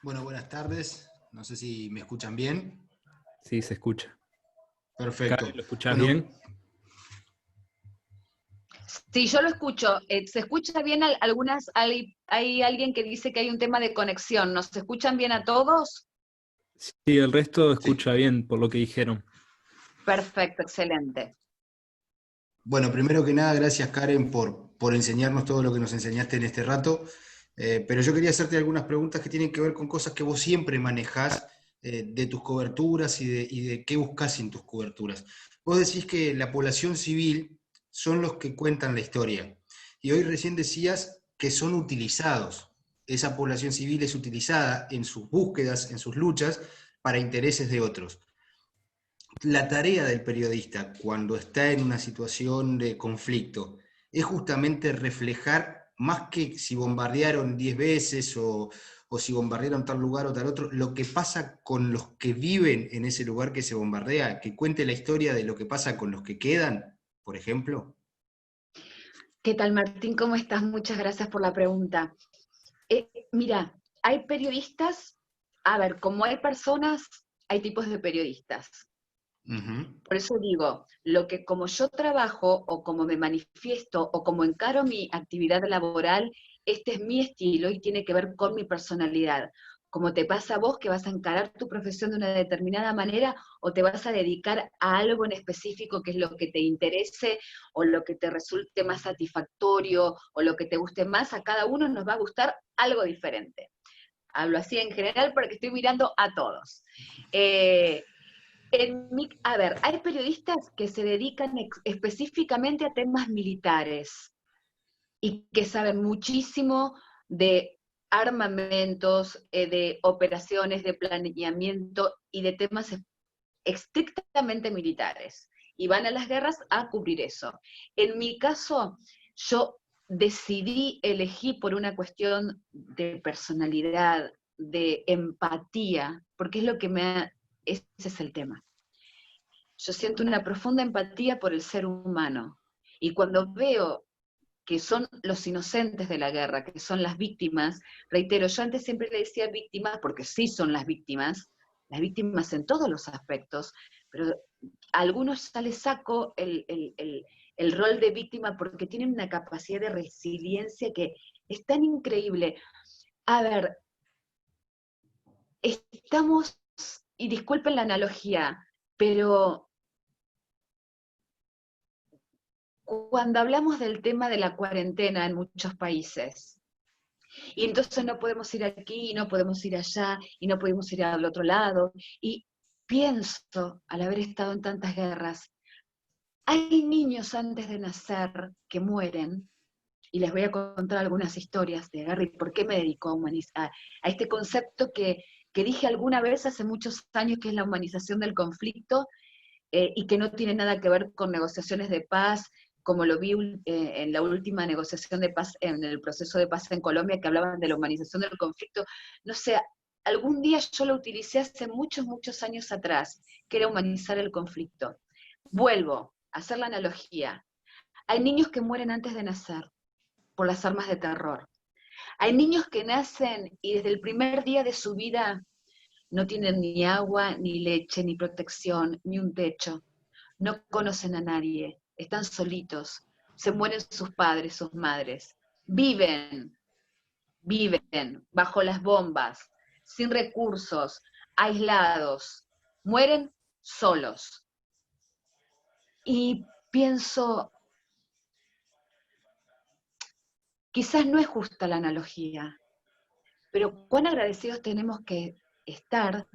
Bueno, buenas tardes. No sé si me escuchan bien. Sí, se escucha. Perfecto. Karen, ¿lo escuchás Bueno, bien? Sí, yo lo escucho. ¿Se escucha bien algunas? Hay alguien que dice que hay un tema de conexión. ¿Nos escuchan bien a todos? Sí, el resto sí. escucha bien por lo que dijeron. Perfecto, excelente. Bueno, primero que nada, gracias Karen por enseñarnos todo lo que nos enseñaste en este rato. Pero yo quería hacerte algunas preguntas que tienen que ver con cosas que vos siempre manejás de tus coberturas y de qué buscás en tus coberturas. Vos decís que la población civil son los que cuentan la historia. Y hoy recién decías que son utilizados. Esa población civil es utilizada en sus búsquedas, en sus luchas, para intereses de otros. La tarea del periodista cuando está en una situación de conflicto es justamente reflejar, más que si bombardearon 10 veces o si bombardearon tal lugar o tal otro, lo que pasa con los que viven en ese lugar que se bombardea, que cuente la historia de lo que pasa con los que quedan, por ejemplo. ¿Qué tal, Martín? ¿Cómo estás? Muchas gracias por la pregunta. Mira, hay periodistas, a ver, como hay personas, hay tipos de periodistas. Uh-huh. Por eso digo, lo que como yo trabajo o como me manifiesto o como encaro mi actividad laboral, este es mi estilo y tiene que ver con mi personalidad. Como te pasa a vos que vas a encarar tu profesión de una determinada manera o te vas a dedicar a algo en específico que es lo que te interese o lo que te resulte más satisfactorio o lo que te guste más, a cada uno nos va a gustar algo diferente. Hablo así en general porque estoy mirando a todos. A ver, hay periodistas que se dedican específicamente a temas militares y que saben muchísimo de armamentos, de operaciones, de planeamiento y de temas estrictamente militares. Y van a las guerras a cubrir eso. En mi caso, yo decidí elegir por una cuestión de personalidad, de empatía, porque es lo que ese es el tema. Yo siento una profunda empatía por el ser humano. Y cuando veo que son los inocentes de la guerra, que son las víctimas, reitero, yo antes siempre le decía víctimas, porque sí son las víctimas en todos los aspectos, pero a algunos ya les saco el rol de víctima porque tienen una capacidad de resiliencia que es tan increíble. A ver, estamos, y disculpen la analogía, pero cuando hablamos del tema de la cuarentena en muchos países, y entonces no podemos ir aquí, y no podemos ir allá, y no podemos ir al otro lado, y pienso, al haber estado en tantas guerras, hay niños antes de nacer que mueren, y les voy a contar algunas historias de guerra y por qué me dedico a este concepto que dije alguna vez hace muchos años, que es la humanización del conflicto, y que no tiene nada que ver con negociaciones de paz, como lo vi en la última negociación de paz, en el proceso de paz en Colombia, que hablaban de la humanización del conflicto. No sé, algún día yo lo utilicé hace muchos, muchos años atrás, que era humanizar el conflicto. Vuelvo a hacer la analogía. Hay niños que mueren antes de nacer por las armas de terror. Hay niños que nacen y desde el primer día de su vida no tienen ni agua, ni leche, ni protección, ni un techo. No conocen a nadie, están solitos, se mueren sus padres, sus madres. Viven bajo las bombas, sin recursos, aislados, mueren solos. Y pienso, quizás no es justa la analogía, pero cuán agradecidos tenemos que estar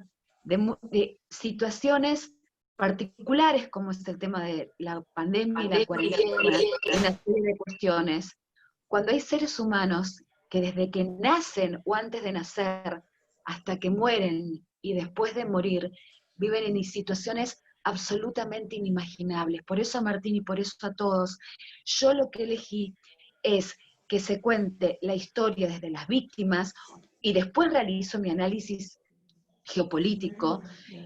de situaciones particulares, como es el tema de la pandemia y la cuarentena, y una serie de cuestiones, cuando hay seres humanos que desde que nacen o antes de nacer, hasta que mueren y después de morir, viven en situaciones absolutamente inimaginables. Por eso a Martín y por eso a todos, yo lo que elegí es que se cuente la historia desde las víctimas, y después realizo mi análisis geopolítico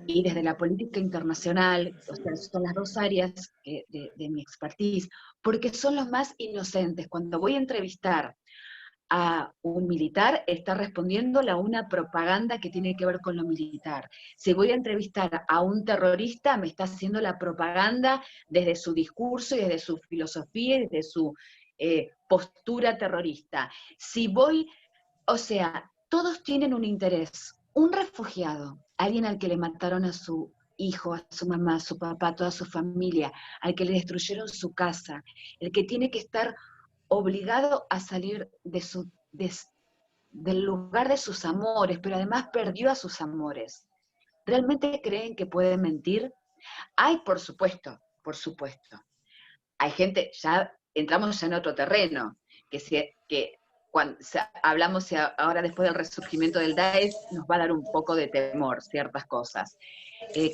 y desde la política internacional, o sea, son las dos áreas de mi expertise, porque son los más inocentes. Cuando voy a entrevistar a un militar, está respondiendo a una propaganda que tiene que ver con lo militar. Si voy a entrevistar a un terrorista, me está haciendo la propaganda desde su discurso y desde su filosofía y desde su postura terrorista. Si voy, o sea, todos tienen un interés. Un refugiado, alguien al que le mataron a su hijo, a su mamá, a su papá, a toda su familia, al que le destruyeron su casa, el que tiene que estar obligado a salir del lugar de sus amores, pero además perdió a sus amores. ¿Realmente creen que pueden mentir? Hay, por supuesto, por supuesto. Hay gente, ya entramos ya en otro terreno, que cuando hablamos ahora después del resurgimiento del Daesh, nos va a dar un poco de temor ciertas cosas.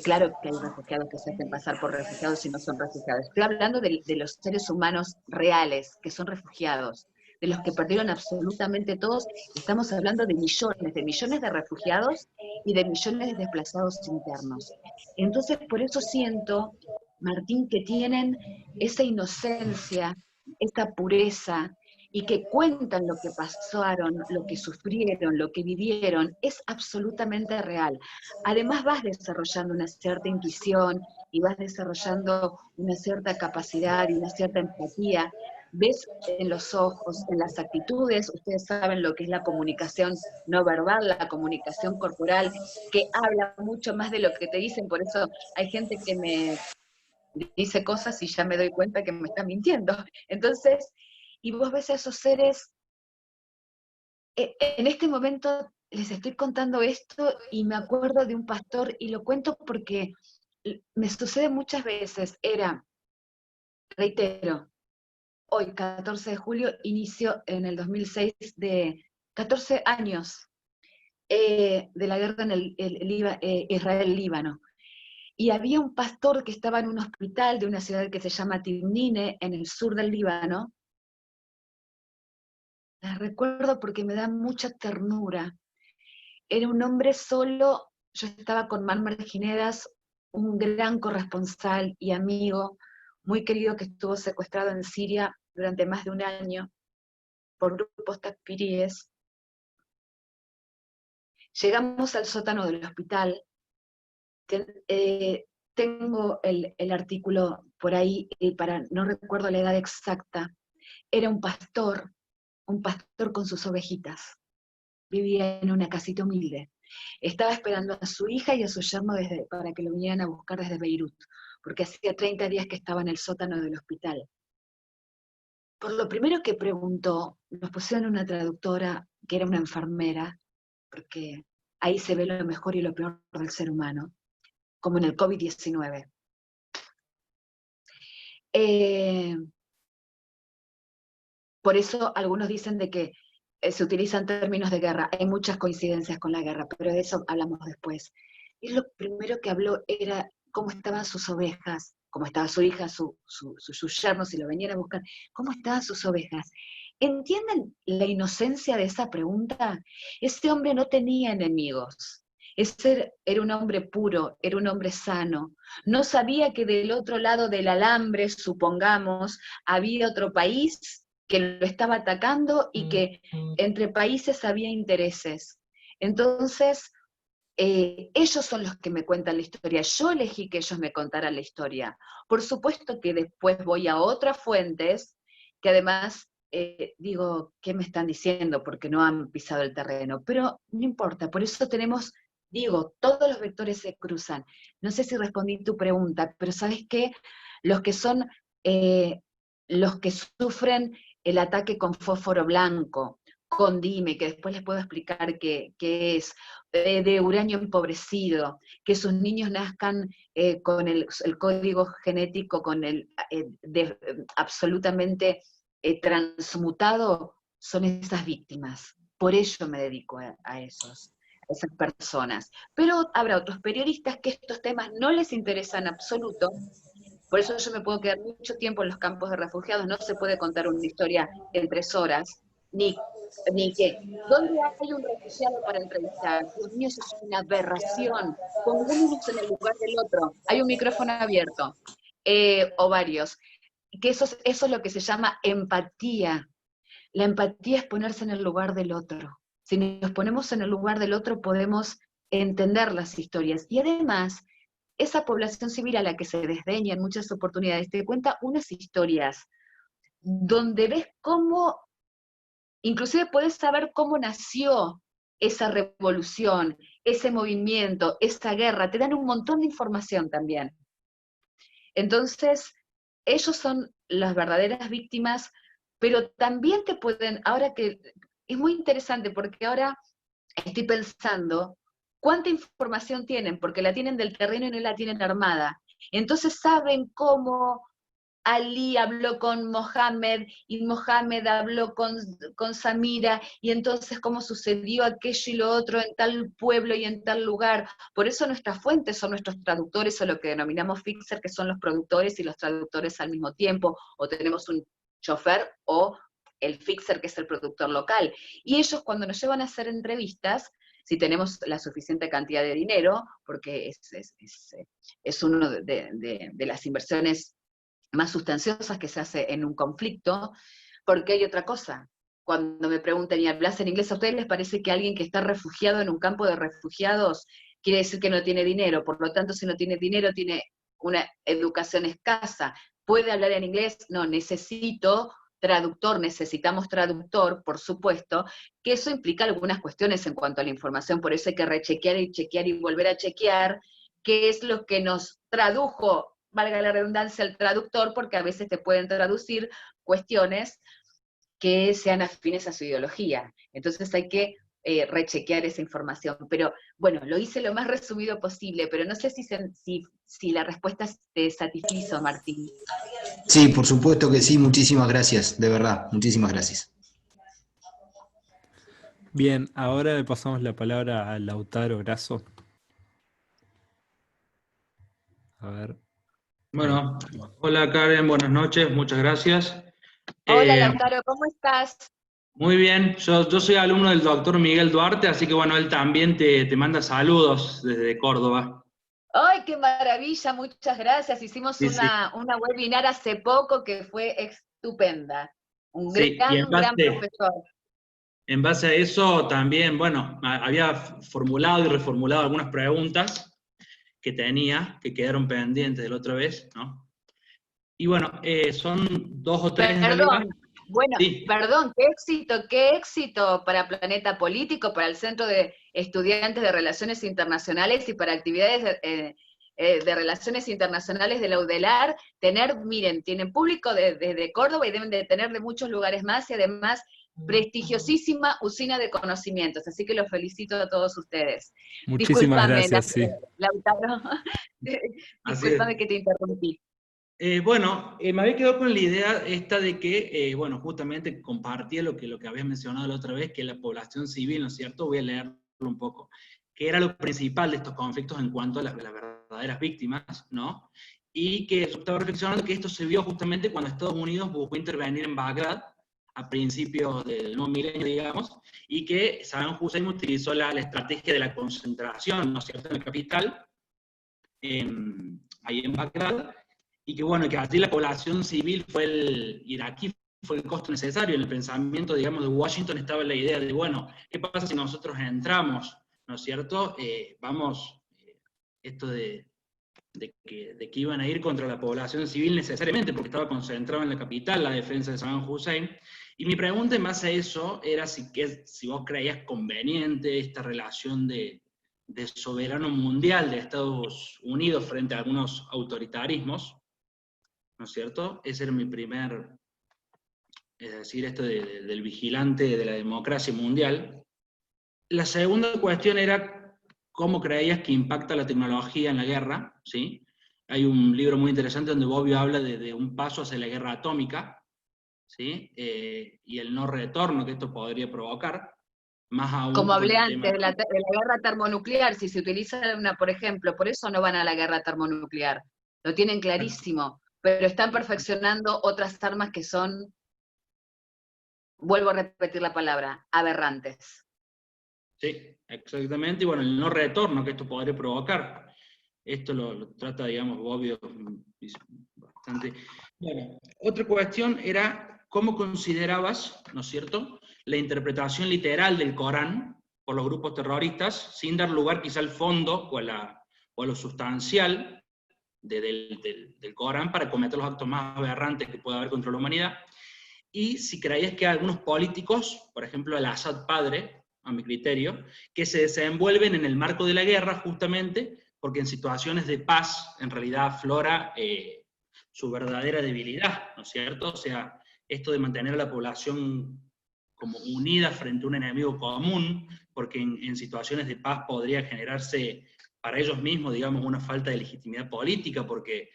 Claro que hay refugiados que se hacen pasar por refugiados y no son refugiados. Estoy hablando de los seres humanos reales, que son refugiados, de los que perdieron absolutamente todos. Estamos hablando de millones de refugiados y de millones de desplazados internos. Entonces, por eso siento, Martín, que tienen esa inocencia, esa pureza, y que cuentan lo que pasaron, lo que sufrieron, lo que vivieron, es absolutamente real. Además vas desarrollando una cierta intuición y vas desarrollando una cierta capacidad y una cierta empatía. Ves en los ojos, en las actitudes, ustedes saben lo que es la comunicación no verbal, la comunicación corporal, que habla mucho más de lo que te dicen, por eso hay gente que me dice cosas y ya me doy cuenta que me está mintiendo. Entonces, y vos ves a esos seres, en este momento les estoy contando esto y me acuerdo de un pastor, y lo cuento porque me sucede muchas veces, reitero, hoy 14 de julio, inicio en el 2006 de 14 años de la guerra en Israel-Líbano. Y había un pastor que estaba en un hospital de una ciudad que se llama Timnine, en el sur del Líbano. La recuerdo porque me da mucha ternura. Era un hombre solo, yo estaba con Marmar Ginedas, un gran corresponsal y amigo, muy querido, que estuvo secuestrado en Siria durante más de un año por grupos takfiríes. Llegamos al sótano del hospital. Tengo el artículo por ahí, no recuerdo la edad exacta. Era un pastor con sus ovejitas. Vivía en una casita humilde. Estaba esperando a su hija y a su yerno para que lo vinieran a buscar desde Beirut, porque hacía 30 días que estaba en el sótano del hospital. Por lo primero que preguntó, nos pusieron una traductora que era una enfermera, porque ahí se ve lo mejor y lo peor del ser humano, como en el COVID-19. Por eso algunos dicen de que se utilizan términos de guerra. Hay muchas coincidencias con la guerra, pero de eso hablamos después. Y lo primero que habló era cómo estaban sus ovejas, cómo estaba su hija, su yerno, si lo venían a buscar, cómo estaban sus ovejas. ¿Entienden la inocencia de esa pregunta? Ese hombre no tenía enemigos. Ese era un hombre puro, era un hombre sano. No sabía que del otro lado del alambre, supongamos, había otro país que lo estaba atacando y que entre países había intereses. Entonces, ellos son los que me cuentan la historia. Yo elegí que ellos me contaran la historia. Por supuesto que después voy a otras fuentes que además digo, ¿qué me están diciendo? Porque no han pisado el terreno. Pero no importa, por eso tenemos, digo, todos los vectores se cruzan. No sé si respondí tu pregunta, pero ¿sabes qué? Los que son, los que sufren el ataque con fósforo blanco, con dime, que después les puedo explicar qué es, de uranio empobrecido, que sus niños nazcan con el código genético con absolutamente transmutado, son esas víctimas. Por ello me dedico a esas personas. Pero habrá otros periodistas que estos temas no les interesan en absoluto. Por eso yo me puedo quedar mucho tiempo en los campos de refugiados. No se puede contar una historia en 3 horas, ni que, ¿dónde hay un refugiado para entrevistar? Dios mío, eso es una aberración. Pongámonos en el lugar del otro. Hay un micrófono abierto, o varios. Que eso es lo que se llama empatía. La empatía es ponerse en el lugar del otro. Si nos ponemos en el lugar del otro, podemos entender las historias. Y además, esa población civil a la que se desdeña en muchas oportunidades, te cuenta unas historias donde ves cómo, inclusive puedes saber cómo nació esa revolución, ese movimiento, esa guerra, te dan un montón de información también. Entonces, ellos son las verdaderas víctimas, pero también te pueden, ahora que es muy interesante, porque ahora estoy pensando cuánta información tienen, porque la tienen del terreno y no la tienen armada. Entonces saben cómo Ali habló con Mohammed, y Mohammed habló con Samira, y entonces cómo sucedió aquello y lo otro en tal pueblo y en tal lugar. Por eso nuestras fuentes son nuestros traductores, o lo que denominamos fixer, que son los productores y los traductores al mismo tiempo, o tenemos un chofer o el fixer, que es el productor local. Y ellos, cuando nos llevan a hacer entrevistas, si tenemos la suficiente cantidad de dinero, porque es una de las inversiones más sustanciosas que se hace en un conflicto, porque hay otra cosa. Cuando me preguntan, ¿y hablas en inglés? ¿A ustedes les parece que alguien que está refugiado en un campo de refugiados quiere decir que no tiene dinero? Por lo tanto, si no tiene dinero, tiene una educación escasa. ¿Puede hablar en inglés? No, necesito traductor, necesitamos traductor, por supuesto, que eso implica algunas cuestiones en cuanto a la información, por eso hay que rechequear y chequear y volver a chequear qué es lo que nos tradujo, valga la redundancia, el traductor, porque a veces te pueden traducir cuestiones que sean afines a su ideología. Entonces hay que rechequear esa información. Pero bueno, lo hice lo más resumido posible, pero no sé si la respuesta te satisfizo, Martín. Sí, por supuesto que sí, muchísimas gracias, de verdad, muchísimas gracias. Bien, ahora le pasamos la palabra a Lautaro Grasso. A ver. Bueno, hola Karen, buenas noches, muchas gracias. Hola Lautaro, ¿cómo estás? Muy bien, yo soy alumno del doctor Miguel Duarte, así que bueno, él también te manda saludos desde Córdoba. ¡Ay, qué maravilla! Muchas gracias. Hicimos Sí, sí. una webinar hace poco que fue estupenda. Un Sí, y gran profesor. en base a eso también, bueno, había formulado y reformulado algunas preguntas que tenía, que quedaron pendientes de la otra vez, ¿no? Y bueno, son 2 o 3 en realidad. Bueno, Sí. perdón, qué éxito para Planeta Político, para el Centro de Estudiantes de Relaciones Internacionales y para actividades de Relaciones Internacionales de la UDELAR, miren, tienen público desde Córdoba y deben de tener de muchos lugares más, y además prestigiosísima usina de conocimientos, así que los felicito a todos ustedes. Muchísimas gracias, sí. Lautaro, discúlpame que te interrumpí. Bueno, me había quedado con la idea esta de que, bueno, justamente compartía lo que había mencionado la otra vez, que la población civil, ¿no es cierto? Voy a leerlo un poco. Que era lo principal de estos conflictos en cuanto a la verdad verdaderas víctimas, ¿no? Y que estaba reflexionando que esto se vio justamente cuando Estados Unidos buscó intervenir en Bagdad, a principios del nuevo milenio, digamos, y que Saddam Hussein utilizó la estrategia de la concentración, ¿no es cierto?, en la capital, ahí en Bagdad, y que bueno, que allí la población civil iraquí fue el costo necesario. En el pensamiento, digamos, de Washington estaba la idea de, bueno, ¿qué pasa si nosotros entramos, ¿no es cierto? Esto de que iban a ir contra la población civil necesariamente, porque estaba concentrado en la capital la defensa de Saddam Hussein. Y mi pregunta en base a eso era si vos creías conveniente esta relación de soberano mundial de Estados Unidos frente a algunos autoritarismos, ¿no es cierto? Ese era mi primer, es decir, esto del vigilante de la democracia mundial. La segunda cuestión era cómo creías que impacta la tecnología en la guerra, ¿sí? Hay un libro muy interesante donde Bobbio habla de un paso hacia la guerra atómica, ¿sí? Y el no retorno que esto podría provocar, más aún Como con hablé el antes, tema... de la guerra termonuclear, si se utiliza una, por ejemplo, por eso no van a la guerra termonuclear, lo tienen clarísimo, pero están perfeccionando otras armas que son, vuelvo a repetir la palabra, aberrantes. Sí, exactamente, y bueno, el no retorno que esto podría provocar. Esto lo trata, digamos, Bobbio bastante. Bueno, otra cuestión era cómo considerabas, ¿no es cierto?, la interpretación literal del Corán por los grupos terroristas, sin dar lugar quizá al fondo o a lo sustancial del Corán para cometer los actos más aberrantes que pueda haber contra la humanidad, y si creías que algunos políticos, por ejemplo el Assad padre, a mi criterio, que se desenvuelven en el marco de la guerra justamente porque en situaciones de paz en realidad aflora su verdadera debilidad, ¿no es cierto? O sea, esto de mantener a la población como unida frente a un enemigo común, porque en situaciones de paz podría generarse para ellos mismos, digamos, una falta de legitimidad política, porque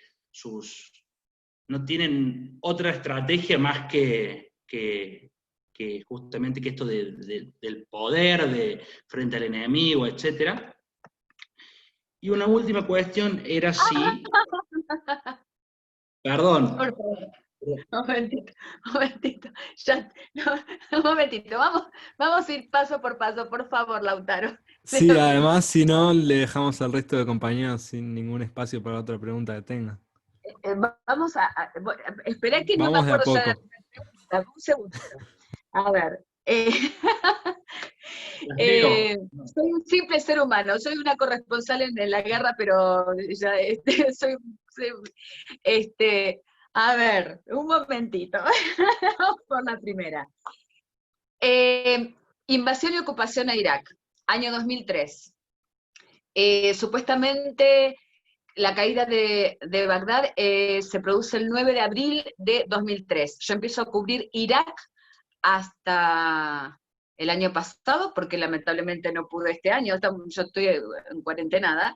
no tienen otra estrategia más que justamente que esto del poder frente al enemigo, etc. Y una última cuestión era si... Perdón. Por favor. Un momentito, un momentito, vamos a ir paso por paso, por favor, Lautaro. Sí, además, si no, le dejamos al resto de compañeros sin ningún espacio para otra pregunta que tenga. Vamos esperá que no me Vamos de a acuerdo ya de la poco. pregunta, un segundito. A ver, soy un simple ser humano, soy una corresponsal en la guerra, pero ya a ver, un momentito, vamos por la primera. Invasión y ocupación a Irak, año 2003. Supuestamente la caída de Bagdad se produce el 9 de abril de 2003. Yo empiezo a cubrir Irak hasta el año pasado, porque lamentablemente no pude este año, yo estoy en cuarentenada.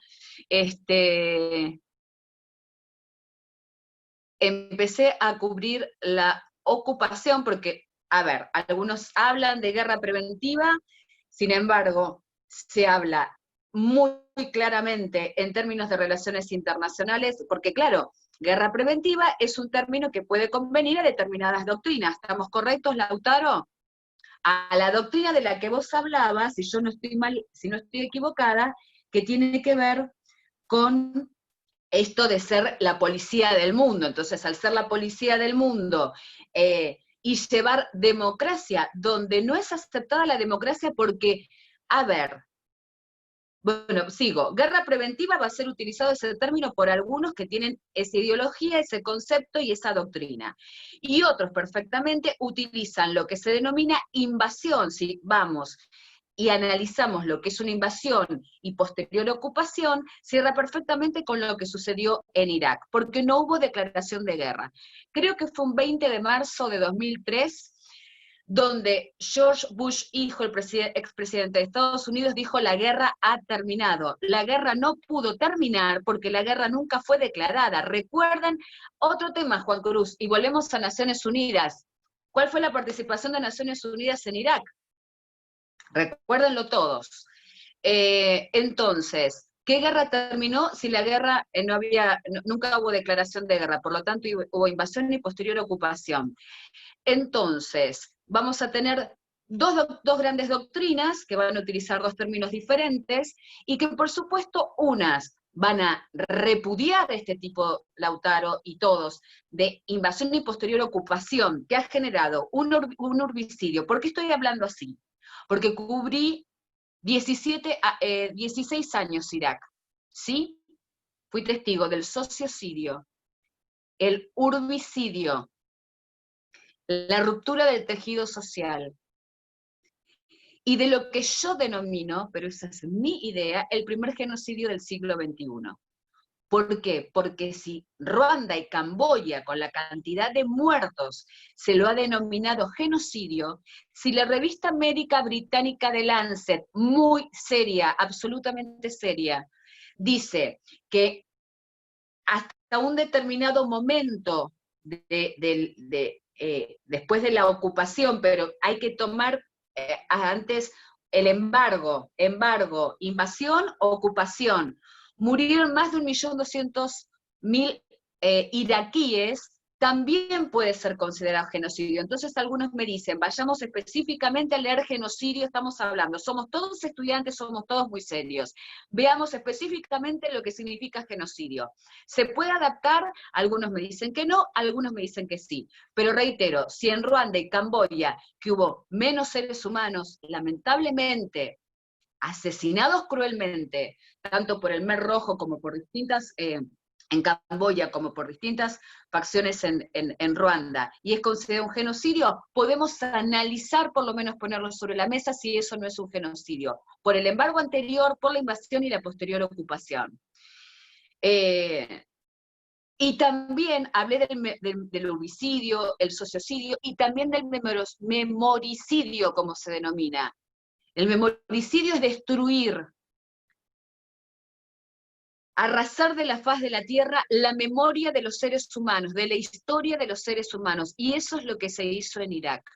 Empecé a cubrir la ocupación, porque, a ver, algunos hablan de guerra preventiva, sin embargo, se habla muy claramente en términos de relaciones internacionales, porque claro, guerra preventiva es un término que puede convenir a determinadas doctrinas. ¿Estamos correctos, Lautaro? A la doctrina de la que vos hablabas, si yo no estoy mal, si no estoy equivocada, que tiene que ver con esto de ser la policía del mundo. Entonces, al ser la policía del mundo y llevar democracia donde no es aceptada la democracia porque, a ver, bueno, sigo. Guerra preventiva va a ser utilizado ese término por algunos que tienen esa ideología, ese concepto y esa doctrina. Y otros perfectamente utilizan lo que se denomina invasión. Si vamos y analizamos lo que es una invasión y posterior ocupación, cierra perfectamente con lo que sucedió en Irak, porque no hubo declaración de guerra. Creo que fue un 20 de marzo de 2003, donde George Bush, hijo, el expresidente de Estados Unidos, dijo: la guerra ha terminado. La guerra no pudo terminar porque la guerra nunca fue declarada. Recuerden otro tema, Juan Cruz, y volvemos a Naciones Unidas. ¿Cuál fue la participación de Naciones Unidas en Irak? Recuérdenlo todos. Entonces, ¿Qué guerra terminó si la guerra nunca hubo declaración de guerra? Por lo tanto, hubo invasión y posterior ocupación. Entonces, vamos a tener dos grandes doctrinas que van a utilizar dos términos diferentes y que, por supuesto, unas van a repudiar este tipo, Lautaro y todos, de invasión y posterior ocupación, que ha generado un urbicidio. ¿Por qué estoy hablando así? Porque cubrí 16 años Irak, ¿sí? Fui testigo del sociocidio, el urbicidio, la ruptura del tejido social, y de lo que yo denomino, pero esa es mi idea, el primer genocidio del siglo XXI. ¿Por qué? Porque si Ruanda y Camboya, con la cantidad de muertos, se lo ha denominado genocidio, si la revista médica británica The Lancet, muy seria, absolutamente seria, dice que hasta un determinado momento después de la ocupación, pero hay que tomar antes el embargo, invasión o ocupación, murieron más de 1.200.000 iraquíes, también puede ser considerado genocidio. Entonces algunos me dicen, vayamos específicamente a leer genocidio, estamos hablando, somos todos estudiantes, somos todos muy serios. Veamos específicamente lo que significa genocidio. ¿Se puede adaptar? Algunos me dicen que no, algunos me dicen que sí. Pero reitero, si en Ruanda y Camboya, que hubo menos seres humanos, lamentablemente, asesinados cruelmente, tanto por el Mar Rojo como por distintas, en Camboya, como por distintas facciones en Ruanda, y es considerado un genocidio, podemos analizar, por lo menos ponerlo sobre la mesa, si eso no es un genocidio, por el embargo anterior, por la invasión y la posterior ocupación. Y también hablé del homicidio, el sociocidio, y también del memoricidio, como se denomina. El memoricidio es destruir, arrasar de la faz de la tierra la memoria de los seres humanos, de la historia de los seres humanos, y eso es lo que se hizo en Irak.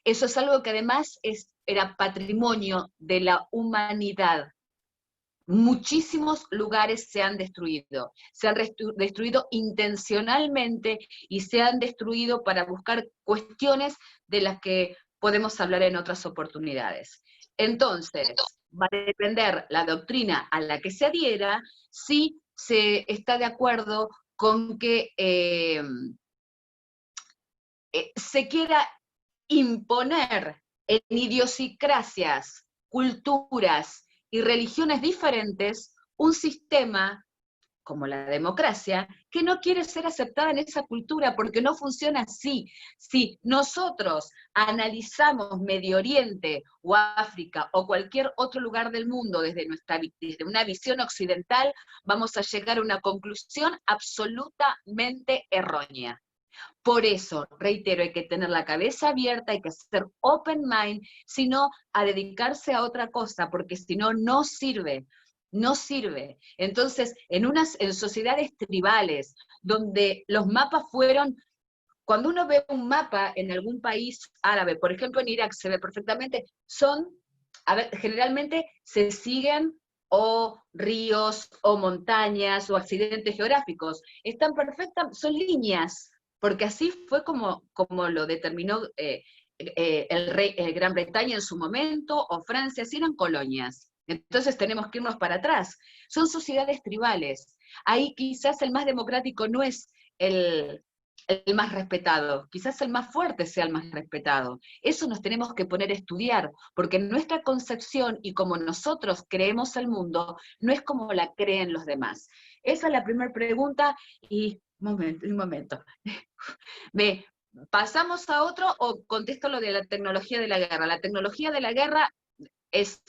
Eso es algo que además era patrimonio de la humanidad. Muchísimos lugares se han destruido intencionalmente y se han destruido para buscar cuestiones de las que podemos hablar en otras oportunidades. Entonces, va a depender la doctrina a la que se adhiera, si se está de acuerdo con que se quiera imponer en idiosincrasias, culturas y religiones diferentes un sistema como la democracia, que no quiere ser aceptada en esa cultura, porque no funciona así. Si nosotros analizamos Medio Oriente o África o cualquier otro lugar del mundo desde una visión occidental, vamos a llegar a una conclusión absolutamente errónea. Por eso, reitero, hay que tener la cabeza abierta, hay que ser open mind, sino a dedicarse a otra cosa, porque si no, no sirve. No sirve. Entonces, en sociedades tribales, donde los mapas fueron, cuando uno ve un mapa en algún país árabe, por ejemplo en Irak se ve perfectamente, generalmente se siguen o ríos, o montañas, o accidentes geográficos. Están perfectas, son líneas, porque así fue como lo determinó Gran Bretaña en su momento, o Francia, así eran colonias. Entonces tenemos que irnos para atrás. Son sociedades tribales. Ahí quizás el más democrático no es el más respetado, quizás el más fuerte sea el más respetado. Eso nos tenemos que poner a estudiar, porque nuestra concepción y como nosotros creemos el mundo, no es como la creen los demás. Esa es la primera pregunta, y un momento. ¿Pasamos a otro o contesto lo de la tecnología de la guerra? La tecnología de la guerra es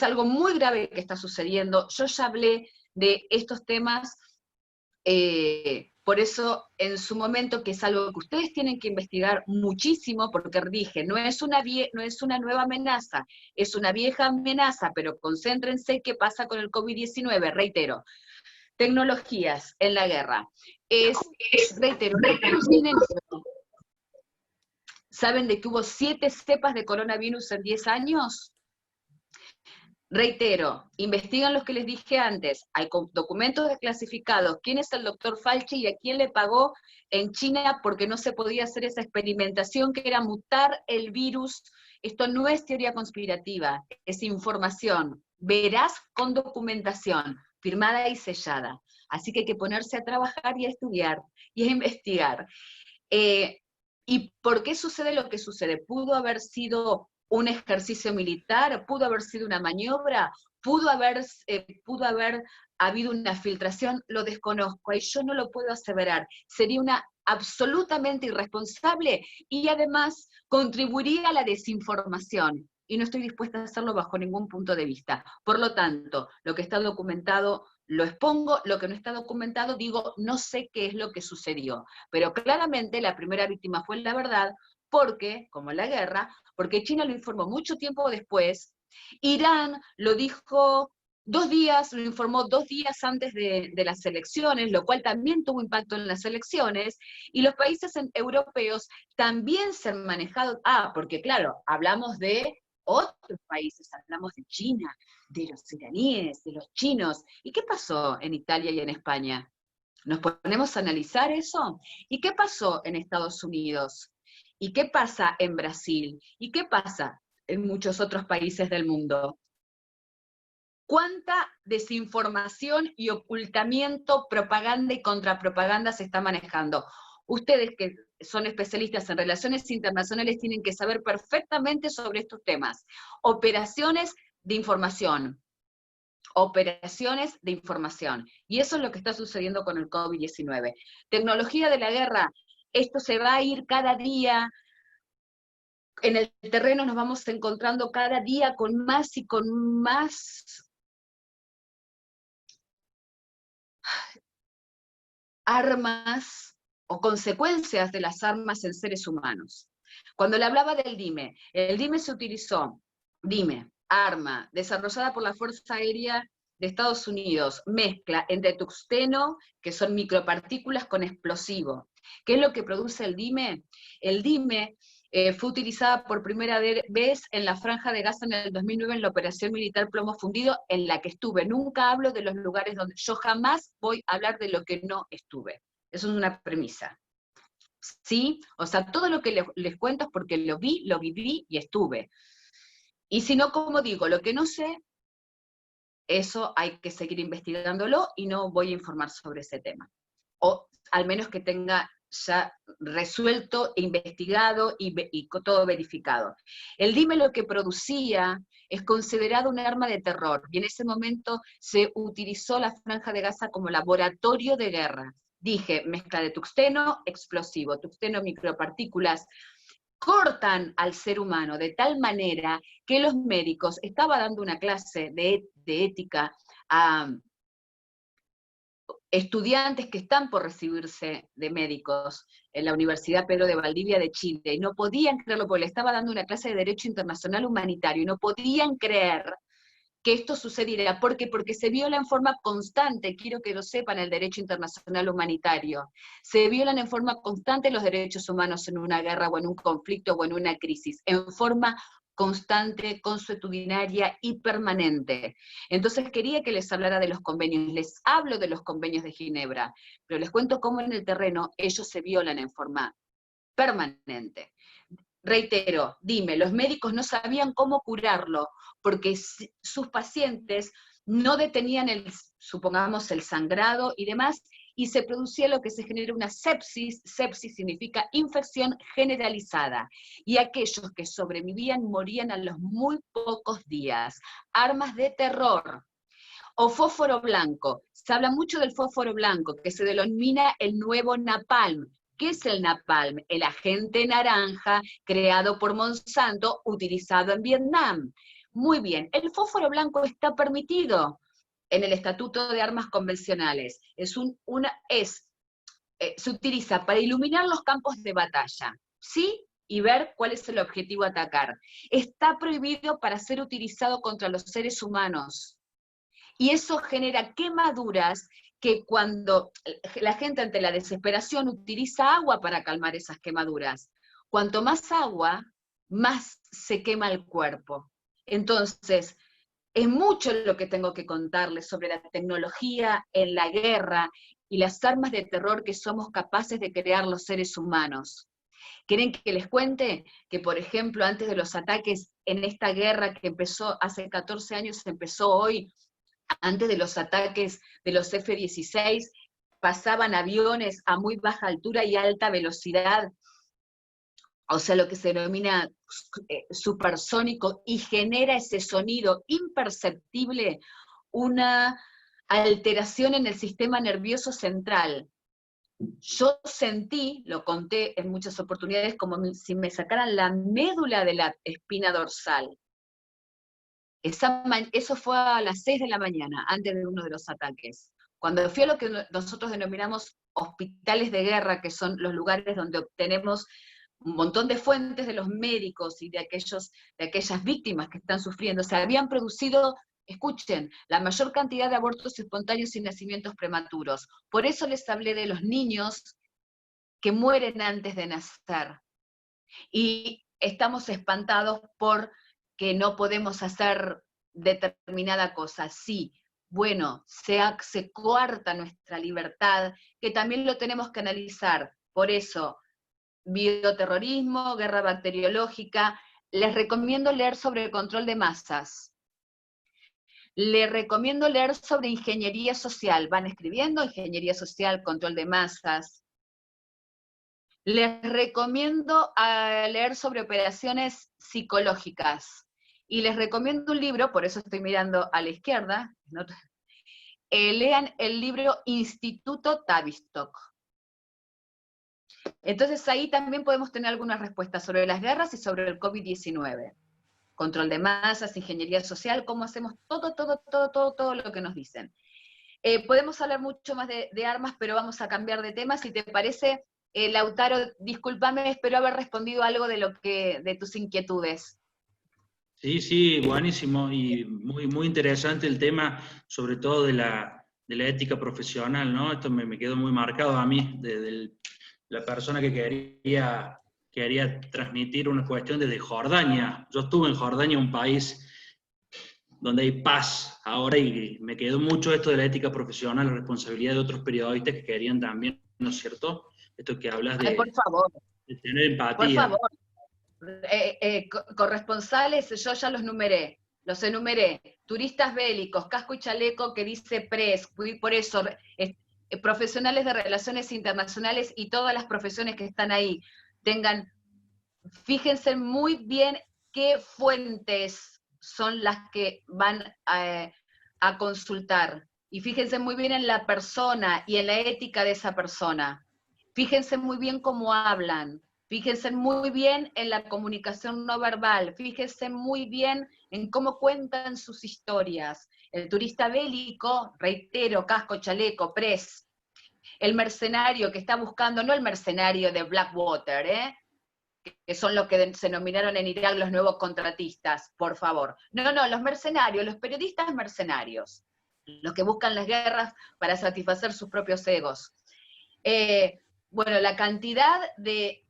algo muy grave que está sucediendo. Yo ya hablé de estos temas, por eso en su momento, que es algo que ustedes tienen que investigar muchísimo, porque dije, no es una nueva amenaza, es una vieja amenaza, pero concéntrense qué pasa con el COVID-19, reitero. Tecnologías en la guerra. Reitero, ¿saben de que hubo 7 cepas de coronavirus en 10 años? Reitero, investigan los que les dije antes, hay documentos desclasificados, quién es el doctor Fauci y a quién le pagó en China porque no se podía hacer esa experimentación que era mutar el virus. Esto no es teoría conspirativa, es información, veraz con documentación, firmada y sellada. Así que hay que ponerse a trabajar y a estudiar y a investigar. ¿Y por qué sucede lo que sucede? ¿Pudo haber sido un ejercicio militar? ¿Pudo haber sido una maniobra? ¿Pudo haber habido una filtración? Lo desconozco y yo no lo puedo aseverar. Sería una absolutamente irresponsable y además contribuiría a la desinformación. Y no estoy dispuesta a hacerlo bajo ningún punto de vista. Por lo tanto, lo que está documentado lo expongo, lo que no está documentado digo, no sé qué es lo que sucedió. Pero claramente la primera víctima fue la verdad, porque, como en la guerra, porque China lo informó mucho tiempo después, Irán lo dijo 2 días, lo informó 2 días antes de las elecciones, lo cual también tuvo impacto en las elecciones, y los países europeos también se han manejado, porque claro, hablamos de otros países, hablamos de China, de los iraníes, de los chinos, ¿y qué pasó en Italia y en España? ¿Nos ponemos a analizar eso? ¿Y qué pasó en Estados Unidos? ¿Y qué pasa en Brasil? ¿Y qué pasa en muchos otros países del mundo? ¿Cuánta desinformación y ocultamiento, propaganda y contrapropaganda se está manejando? Ustedes que son especialistas en relaciones internacionales tienen que saber perfectamente sobre estos temas. Operaciones de información. Operaciones de información. Y eso es lo que está sucediendo con el COVID-19. Tecnología de la guerra, esto se va a ir cada día, en el terreno nos vamos encontrando cada día con más y con más armas o consecuencias de las armas en seres humanos. Cuando le hablaba del DIME, el DIME se utilizó, DIME, arma, desarrollada por la Fuerza Aérea de Estados Unidos, mezcla entre tuxteno, que son micropartículas, con explosivo. ¿Qué es lo que produce el DIME? El DIME fue utilizada por primera vez en la Franja de Gaza en el 2009 en la operación militar Plomo Fundido, en la que estuve. Nunca hablo de los lugares donde yo jamás voy a hablar de lo que no estuve. Eso es una premisa. ¿Sí? O sea, todo lo que les cuento es porque lo vi, lo viví y estuve. Y si no, como digo, lo que no sé, eso hay que seguir investigándolo y no voy a informar sobre ese tema. O al menos que tenga ya resuelto, investigado y todo verificado. El DIME lo que producía es considerado un arma de terror, y en ese momento se utilizó la Franja de Gaza como laboratorio de guerra. Dije, mezcla de tuxteno, explosivo, tuxteno, micropartículas, cortan al ser humano de tal manera que los médicos, estaba dando una clase de ética a estudiantes que están por recibirse de médicos en la Universidad Pedro de Valdivia de Chile, y no podían creerlo porque le estaba dando una clase de Derecho Internacional Humanitario, y no podían creer que esto sucediera. ¿Por qué? Porque se viola en forma constante, quiero que lo sepan, el derecho internacional humanitario. Se violan en forma constante los derechos humanos en una guerra o en un conflicto o en una crisis, en forma constante, consuetudinaria y permanente. Entonces quería que les hablara de los convenios, les hablo de los convenios de Ginebra, pero les cuento cómo en el terreno ellos se violan en forma permanente. Reitero, dime, los médicos no sabían cómo curarlo, porque sus pacientes no detenían supongamos, el sangrado y demás, y se producía lo que se genera una sepsis. Sepsis significa infección generalizada, y aquellos que sobrevivían morían a los muy pocos días. Armas de terror. O fósforo blanco. Se habla mucho del fósforo blanco, que se denomina el nuevo napalm. ¿Qué es el napalm? El agente naranja creado por Monsanto, utilizado en Vietnam. Muy bien, el fósforo blanco está permitido en el Estatuto de Armas Convencionales. Se utiliza para iluminar los campos de batalla, ¿sí? Y ver cuál es el objetivo a atacar. Está prohibido para ser utilizado contra los seres humanos. Y eso genera quemaduras que cuando la gente ante la desesperación utiliza agua para calmar esas quemaduras. Cuanto más agua, más se quema el cuerpo. Entonces, Es mucho lo que tengo que contarles sobre la tecnología en la guerra y las armas de terror que somos capaces de crear los seres humanos. ¿Quieren que les cuente que, por ejemplo, antes de los ataques en esta guerra que empezó hace 14 años, empezó hoy, antes de los ataques de los F-16, pasaban aviones a muy baja altura y alta velocidad, o sea, lo que se denomina supersónico, y genera ese sonido imperceptible, una alteración en el sistema nervioso central. Yo sentí, lo conté en muchas oportunidades, como si me sacaran la médula de la espina dorsal. Eso fue a las 6 de la mañana, antes de uno de los ataques. Cuando fui a lo que nosotros denominamos hospitales de guerra, que son los lugares donde obtenemos un montón de fuentes de los médicos y de aquellas víctimas que están sufriendo, se habían producido, escuchen, la mayor cantidad de abortos espontáneos y nacimientos prematuros. Por eso les hablé de los niños que mueren antes de nacer. Y estamos espantados porque no podemos hacer determinada cosa. Sí, bueno, se coarta nuestra libertad, que también lo tenemos que analizar. Por eso, bioterrorismo, guerra bacteriológica. Les recomiendo leer sobre el control de masas. Les recomiendo leer sobre ingeniería social. Van escribiendo ingeniería social, control de masas. Les recomiendo leer sobre operaciones psicológicas. Y les recomiendo un libro, por eso estoy mirando a la izquierda, ¿no? Lean el libro Instituto Tavistock. Entonces ahí también podemos tener algunas respuestas sobre las guerras y sobre el COVID-19. Control de masas, ingeniería social, cómo hacemos todo lo que nos dicen. Podemos hablar mucho más de armas, pero vamos a cambiar de tema. Si te parece, Lautaro, discúlpame, espero haber respondido algo de tus inquietudes. Sí, buenísimo, y muy interesante el tema, sobre todo de la ética profesional, ¿no? Esto me quedó muy marcado a mí, de la persona que quería transmitir una cuestión desde Jordania. Yo estuve en Jordania, un país donde hay paz ahora, y me quedó mucho esto de la ética profesional, la responsabilidad de otros periodistas que querían también, ¿no es cierto? Esto que hablas de, por favor, de tener empatía. Por favor. Corresponsales, yo ya los enumeré. Turistas bélicos, casco y chaleco que dice PRES, por eso, profesionales de relaciones internacionales y todas las profesiones que están ahí, fíjense muy bien qué fuentes son las que van a consultar, y fíjense muy bien en la persona y en la ética de esa persona. Fíjense muy bien cómo hablan. Fíjense muy bien en la comunicación no verbal, fíjense muy bien en cómo cuentan sus historias. El turista bélico, reitero, casco, chaleco, PRES. El mercenario que está buscando, no el mercenario de Blackwater, que son los que se nominaron en Irak los nuevos contratistas, por favor. No, los mercenarios, los periodistas mercenarios, los que buscan las guerras para satisfacer sus propios egos. Bueno, la cantidad de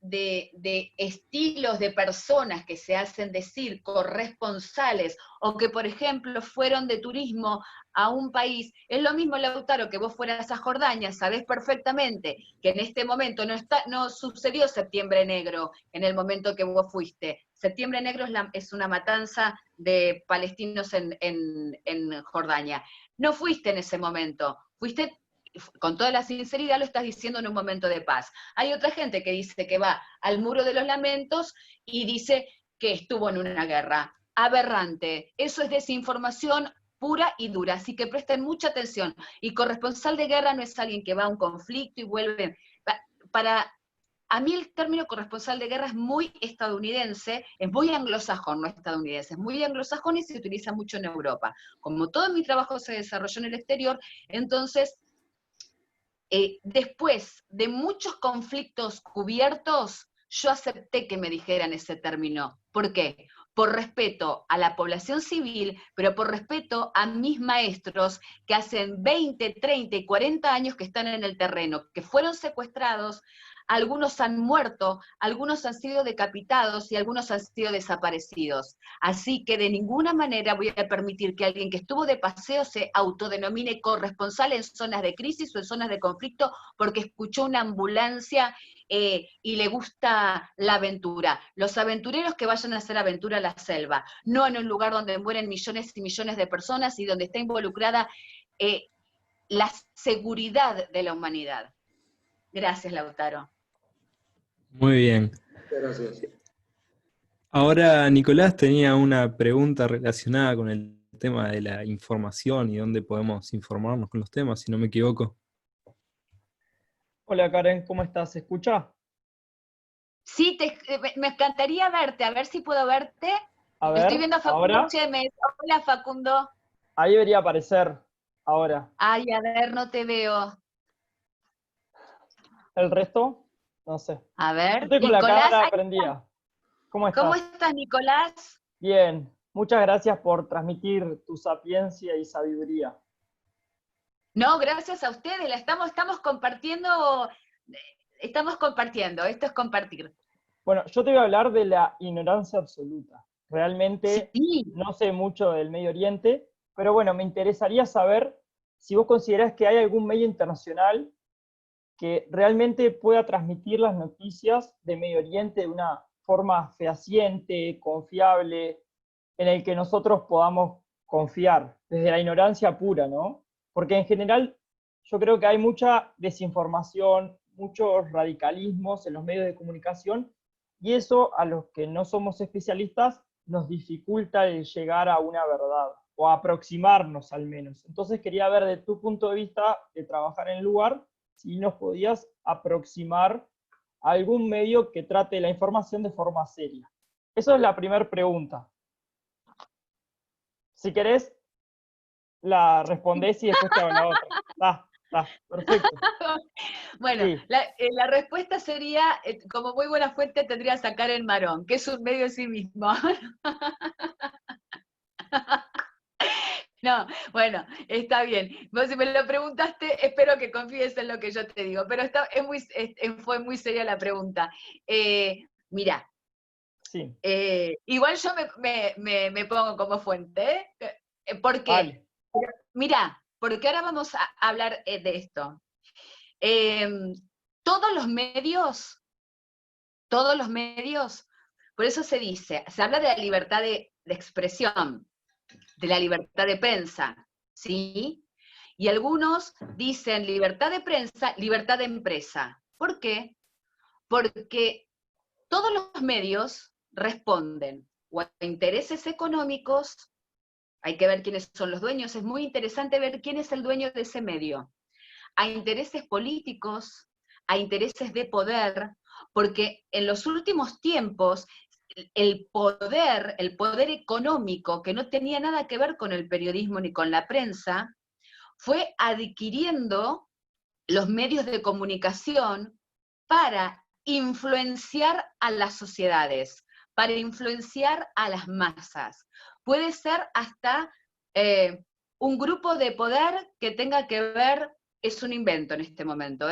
estilos de personas que se hacen decir corresponsales, o que, por ejemplo, fueron de turismo a un país, es lo mismo, Lautaro, que vos fueras a Jordania, sabés perfectamente que en este momento no sucedió Septiembre Negro en el momento que vos fuiste. Septiembre Negro es una matanza de palestinos en Jordania. No fuiste en ese momento, fuiste, con toda la sinceridad, lo estás diciendo en un momento de paz. Hay otra gente que dice que va al Muro de los Lamentos y dice que estuvo en una guerra. Aberrante. Eso es desinformación pura y dura, así que presten mucha atención. Y corresponsal de guerra no es alguien que va a un conflicto y vuelve. A mí el término corresponsal de guerra es muy estadounidense, es muy anglosajón, no estadounidense, es muy anglosajón y se utiliza mucho en Europa. Como todo mi trabajo se desarrolló en el exterior, entonces, después de muchos conflictos cubiertos, yo acepté que me dijeran ese término. ¿Por qué? Por respeto a la población civil, pero por respeto a mis maestros que hacen 20, 30 y 40 años que están en el terreno, que fueron secuestrados algunos han muerto, algunos han sido decapitados y algunos han sido desaparecidos. Así que de ninguna manera voy a permitir que alguien que estuvo de paseo se autodenomine corresponsal en zonas de crisis o en zonas de conflicto porque escuchó una ambulancia y le gusta la aventura. Los aventureros que vayan a hacer aventura a la selva, no en un lugar donde mueren millones y millones de personas y donde está involucrada la seguridad de la humanidad. Gracias, Lautaro. Muy bien. Gracias. Ahora, Nicolás tenía una pregunta relacionada con el tema de la información y dónde podemos informarnos con los temas, si no me equivoco. Hola Karen, ¿cómo estás? ¿Se escucha? Sí, me encantaría verte, a ver si puedo verte. A ver, Estoy viendo a Facundo ahora. Chemes. Hola, Facundo. Ahí debería aparecer ahora. Ay, a ver, no te veo. ¿El resto? No sé. A Yo ver, estoy con la Nicolás. cámara Ay, prendida. ¿Cómo estás? ¿cómo estás, Nicolás? Bien. Muchas gracias por transmitir tu sapiencia y sabiduría. No, gracias a ustedes, estamos compartiendo, esto es compartir. Bueno, yo te voy a hablar de la ignorancia absoluta. Realmente Sí. no sé mucho del Medio Oriente, pero bueno, me interesaría saber si vos considerás que hay algún medio internacional que realmente pueda transmitir las noticias de Medio Oriente de una forma fehaciente, confiable, en el que nosotros podamos confiar, desde la ignorancia pura, ¿no? Porque en general yo creo que hay mucha desinformación, muchos radicalismos en los medios de comunicación, y eso a los que no somos especialistas nos dificulta el llegar a una verdad, o a aproximarnos al menos. Entonces quería ver de tu punto de vista de trabajar en el lugar, si nos podías aproximar a algún medio que trate la información de forma seria. Esa es la primera pregunta. Si querés, la respondés y después te hago la otra. Está, perfecto. Bueno, Sí. la respuesta sería, como muy buena fuente tendrías a Karen Marón, que es un medio en sí mismo. No, bueno, está bien. Vos si me lo preguntaste, espero que confíes en lo que yo te digo, pero fue muy seria la pregunta. Mirá, Sí. igual yo me pongo como fuente, ¿eh? ¿Por qué? Vale. Mirá, porque ahora vamos a hablar de esto. Todos los medios, por eso se dice, se habla de la libertad de expresión, de la libertad de prensa, ¿sí? Y algunos dicen libertad de prensa, libertad de empresa. ¿Por qué? Porque todos los medios responden o a intereses económicos, hay que ver quiénes son los dueños, es muy interesante ver quién es el dueño de ese medio, a intereses políticos, a intereses de poder, porque en los últimos tiempos el poder económico, que no tenía nada que ver con el periodismo ni con la prensa, fue adquiriendo los medios de comunicación para influenciar a las sociedades, para influenciar a las masas. Puede ser hasta un grupo de poder que tenga que ver, es un invento en este momento,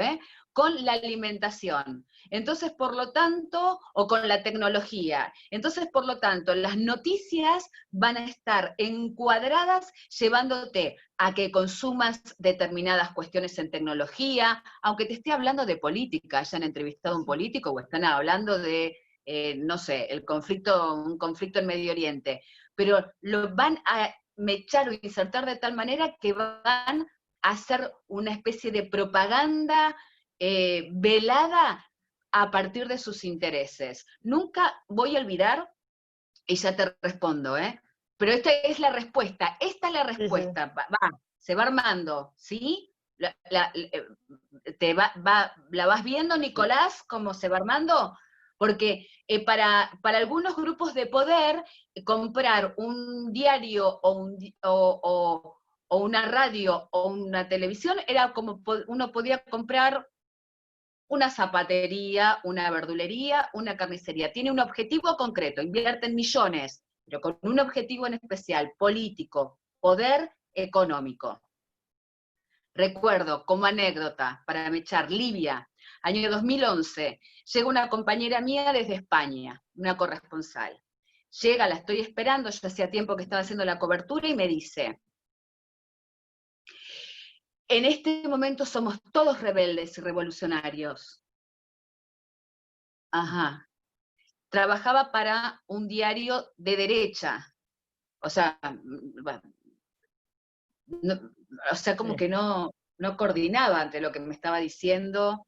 con la alimentación. Entonces, por lo tanto, o con la tecnología. Entonces, por lo tanto, las noticias van a estar encuadradas llevándote a que consumas determinadas cuestiones en tecnología, aunque te esté hablando de política, hayan entrevistado a un político o están hablando de, no sé, un conflicto en Medio Oriente, pero lo van a mechar o insertar de tal manera que van a hacer una especie de propaganda velada a partir de sus intereses. Nunca voy a olvidar, y ya te respondo, pero esta es la respuesta, se va armando, ¿sí? ¿La vas viendo, Nicolás, cómo se va armando? Porque para algunos grupos de poder, comprar un diario o una radio o una televisión era como uno podía comprar una zapatería, una verdulería, una carnicería. Tiene un objetivo concreto, invierten millones, pero con un objetivo en especial, político, poder económico. Recuerdo, como anécdota, para mechar, Libia. Año 2011, llega una compañera mía desde España, una corresponsal. Llega, la estoy esperando, yo hacía tiempo que estaba haciendo la cobertura y me dice, en este momento somos todos rebeldes y revolucionarios. Ajá. Trabajaba para un diario de derecha. O sea, bueno, no, como que no coordinaba ante lo que me estaba diciendo.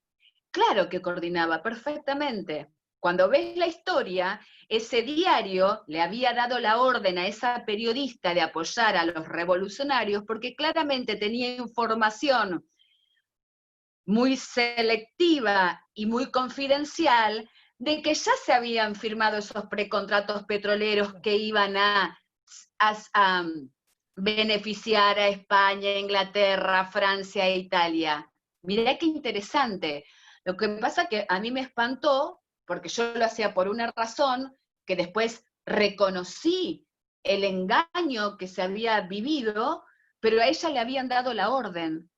Claro que coordinaba perfectamente. Cuando ves la historia, ese diario le había dado la orden a esa periodista de apoyar a los revolucionarios porque claramente tenía información muy selectiva y muy confidencial de que ya se habían firmado esos precontratos petroleros que iban a beneficiar a España, Inglaterra, Francia e Italia. Mirá qué interesante. Lo que pasa que a mí me espantó, porque yo lo hacía por una razón, que después reconocí el engaño que se había vivido, pero a ella le habían dado la orden.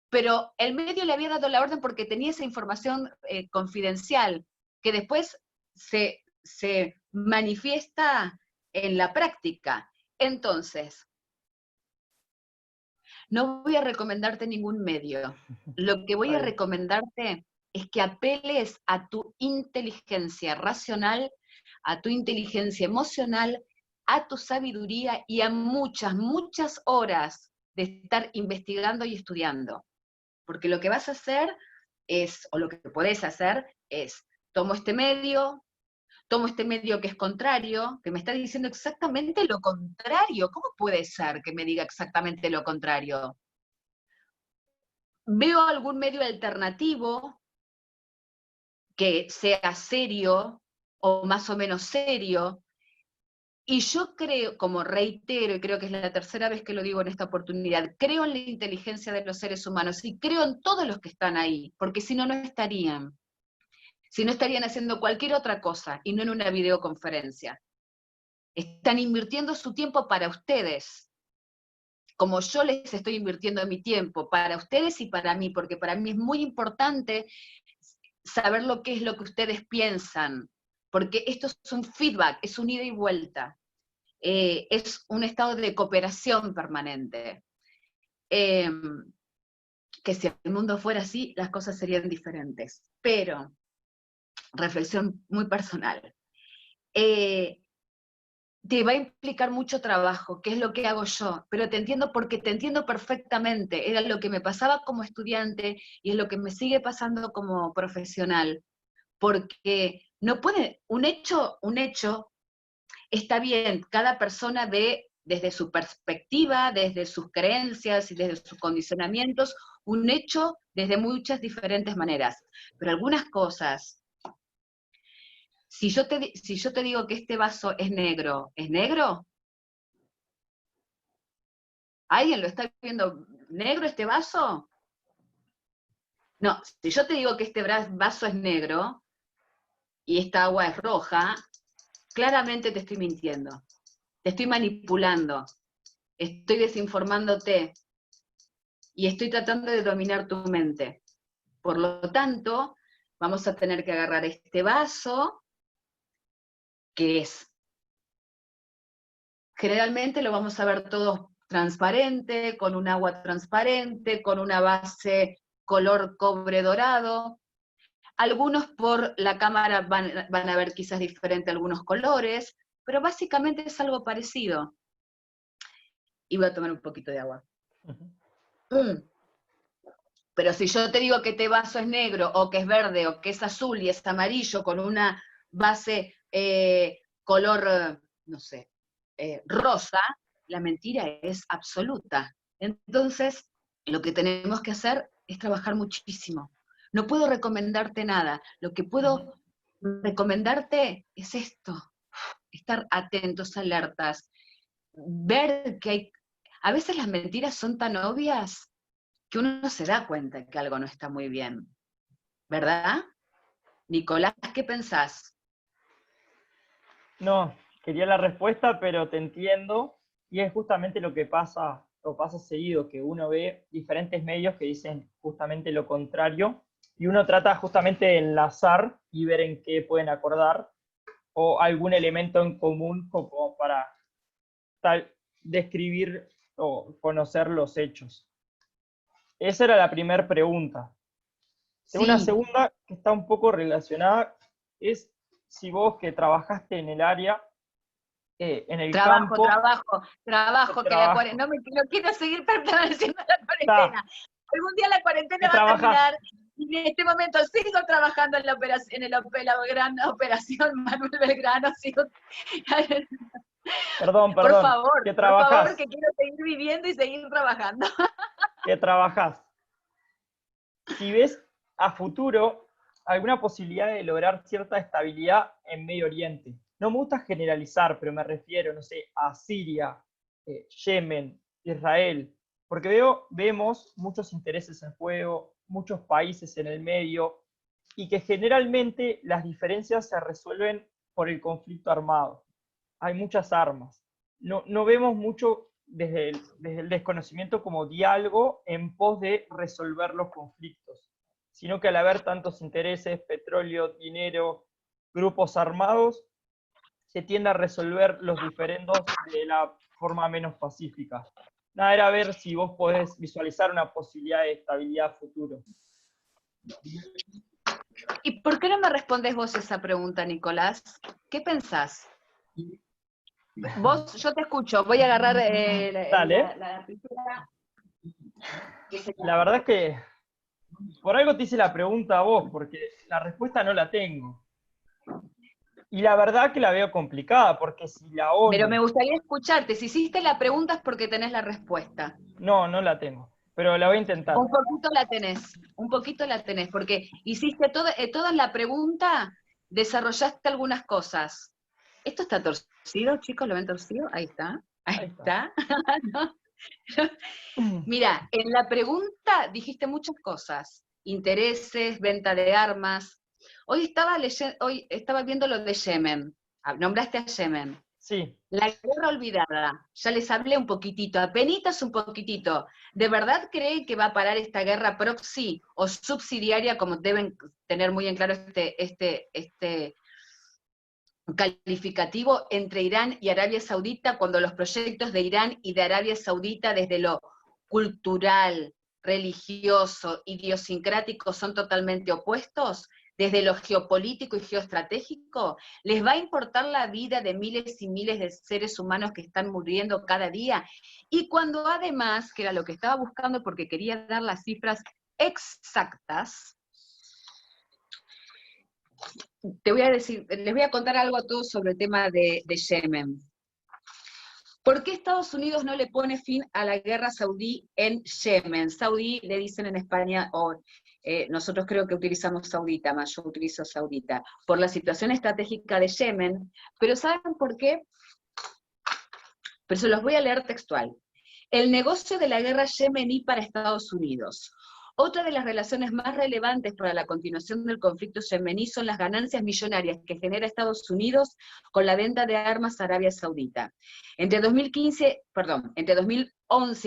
Pero el medio le había dado la orden porque tenía esa información confidencial, que después se manifiesta en la práctica. Entonces, no voy a recomendarte ningún medio. Lo que voy a recomendarte es que apeles a tu inteligencia racional, a tu inteligencia emocional, a tu sabiduría y a muchas, muchas horas de estar investigando y estudiando. Porque lo que vas a hacer es, o lo que podés hacer es, tomo este medio que es contrario, que me está diciendo exactamente lo contrario. ¿Cómo puede ser que me diga exactamente lo contrario? Veo algún medio alternativo que sea serio o más o menos serio, y yo creo, como reitero, y creo que es la tercera vez que lo digo en esta oportunidad, creo en la inteligencia de los seres humanos y creo en todos los que están ahí, porque si no, no estarían. Si no, estarían haciendo cualquier otra cosa y no en una videoconferencia. Están invirtiendo su tiempo para ustedes, como yo les estoy invirtiendo mi tiempo, para ustedes y para mí, porque para mí es muy importante saber lo que es lo que ustedes piensan, porque esto es un feedback, es un ida y vuelta. Es un estado de cooperación permanente. Que si el mundo fuera así, las cosas serían diferentes. Pero, reflexión muy personal, te va a implicar mucho trabajo, que es lo que hago yo, pero te entiendo porque te entiendo perfectamente. Era lo que me pasaba como estudiante y es lo que me sigue pasando como profesional. Porque no puede, un hecho está bien, cada persona ve desde su perspectiva, desde sus creencias y desde sus condicionamientos, un hecho desde muchas diferentes maneras. Pero algunas cosas, si yo te digo que este vaso es negro, ¿es negro? ¿Alguien lo está viendo negro este vaso? No, si yo te digo que este vaso es negro y esta agua es roja, claramente te estoy mintiendo. Te estoy manipulando, estoy desinformándote y estoy tratando de dominar tu mente. Por lo tanto, vamos a tener que agarrar este vaso, que es, generalmente lo vamos a ver todo transparente, con un agua transparente, con una base color cobre dorado. Algunos por la cámara van a ver quizás diferente algunos colores, pero básicamente es algo parecido. Y voy a tomar un poquito de agua. Pero si yo te digo que este vaso es negro, o que es verde, o que es azul y es amarillo, con una base color, no sé, rosa, la mentira es absoluta. Entonces, lo que tenemos que hacer es trabajar muchísimo. No puedo recomendarte nada. Lo que puedo recomendarte es esto, estar atentos, alertas, ver que hay... A veces las mentiras son tan obvias que uno se da cuenta que algo no está muy bien. ¿Verdad? Nicolás, ¿qué pensás? No, quería la respuesta, pero te entiendo. Y es justamente lo que pasa seguido, que uno ve diferentes medios que dicen justamente lo contrario. y uno trata justamente de enlazar y ver en qué pueden acordar, o algún elemento en común como para describir o conocer los hechos. Esa era la primera pregunta. Sí. Una segunda que está un poco relacionada es si vos que trabajaste en el área, en el campo... No quiero seguir perteneciendo a la cuarentena. Algún día la cuarentena va a terminar, y en este momento sigo trabajando en la gran operación Manuel Belgrano. Perdón, por favor, que quiero seguir viviendo y seguir trabajando. ¿Qué trabajás? Si ves a futuro alguna posibilidad de lograr cierta estabilidad en Medio Oriente. No me gusta generalizar, pero me refiero, no sé, a Siria, Yemen, Israel, porque vemos muchos intereses en juego, muchos países en el medio, y que generalmente las diferencias se resuelven por el conflicto armado. Hay muchas armas. No vemos mucho desde el desconocimiento como diálogo en pos de resolver los conflictos, sino que al haber tantos intereses, petróleo, dinero, grupos armados, se tiende a resolver los diferendos de la forma menos pacífica. Nada, era ver si vos podés visualizar una posibilidad de estabilidad futuro. ¿Y por qué no me respondes vos esa pregunta, Nicolás? ¿Qué pensás? Vos, yo te escucho, voy a agarrar la pintura. La verdad es que por algo te hice la pregunta a vos, porque la respuesta no la tengo. Y la verdad que la veo complicada, porque si la ONU... Pero me gustaría escucharte. Si hiciste la pregunta es porque tenés la respuesta. No la tengo, pero la voy a intentar. Un poquito la tenés, porque hiciste toda la pregunta, desarrollaste algunas cosas. ¿Esto está torcido, chicos? ¿Lo ven torcido? Ahí está. Ahí está. ¿No? Mira, en la pregunta dijiste muchas cosas. Intereses, venta de armas. Hoy estaba viendo lo de Yemen. Nombraste a Yemen. Sí. La guerra olvidada. Ya les hablé un poquitito, apenitas un poquitito. ¿De verdad creen que va a parar esta guerra proxy o subsidiaria, como deben tener muy en claro este calificativo, entre Irán y Arabia Saudita, cuando los proyectos de Irán y de Arabia Saudita desde lo cultural, religioso, idiosincrático son totalmente opuestos? Desde lo geopolítico y geoestratégico, ¿les va a importar la vida de miles y miles de seres humanos que están muriendo cada día? Y cuando además, que era lo que estaba buscando porque quería dar las cifras exactas, les voy a contar algo a todos sobre el tema de Yemen. ¿Por qué Estados Unidos no le pone fin a la guerra saudí en Yemen? Saudí le dicen en España, nosotros creo que utilizamos saudita, más yo utilizo saudita, por la situación estratégica de Yemen, pero ¿saben por qué? Pero se los voy a leer textual. El negocio de la guerra yemení para Estados Unidos. Otra de las relaciones más relevantes para la continuación del conflicto yemení son las ganancias millonarias que genera Estados Unidos con la venta de armas a Arabia Saudita. Entre 2011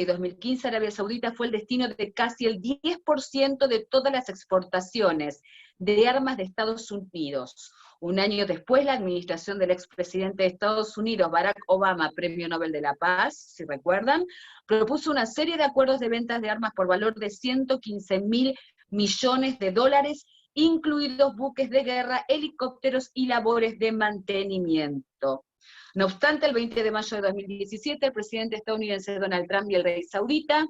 y 2015, Arabia Saudita fue el destino de casi el 10% de todas las exportaciones de armas de Estados Unidos. Un año después, la administración del expresidente de Estados Unidos, Barack Obama, Premio Nobel de la Paz, si recuerdan, propuso una serie de acuerdos de ventas de armas por valor de 115.000 millones de dólares, incluidos buques de guerra, helicópteros y labores de mantenimiento. No obstante, el 20 de mayo de 2017, el presidente estadounidense Donald Trump y el rey saudita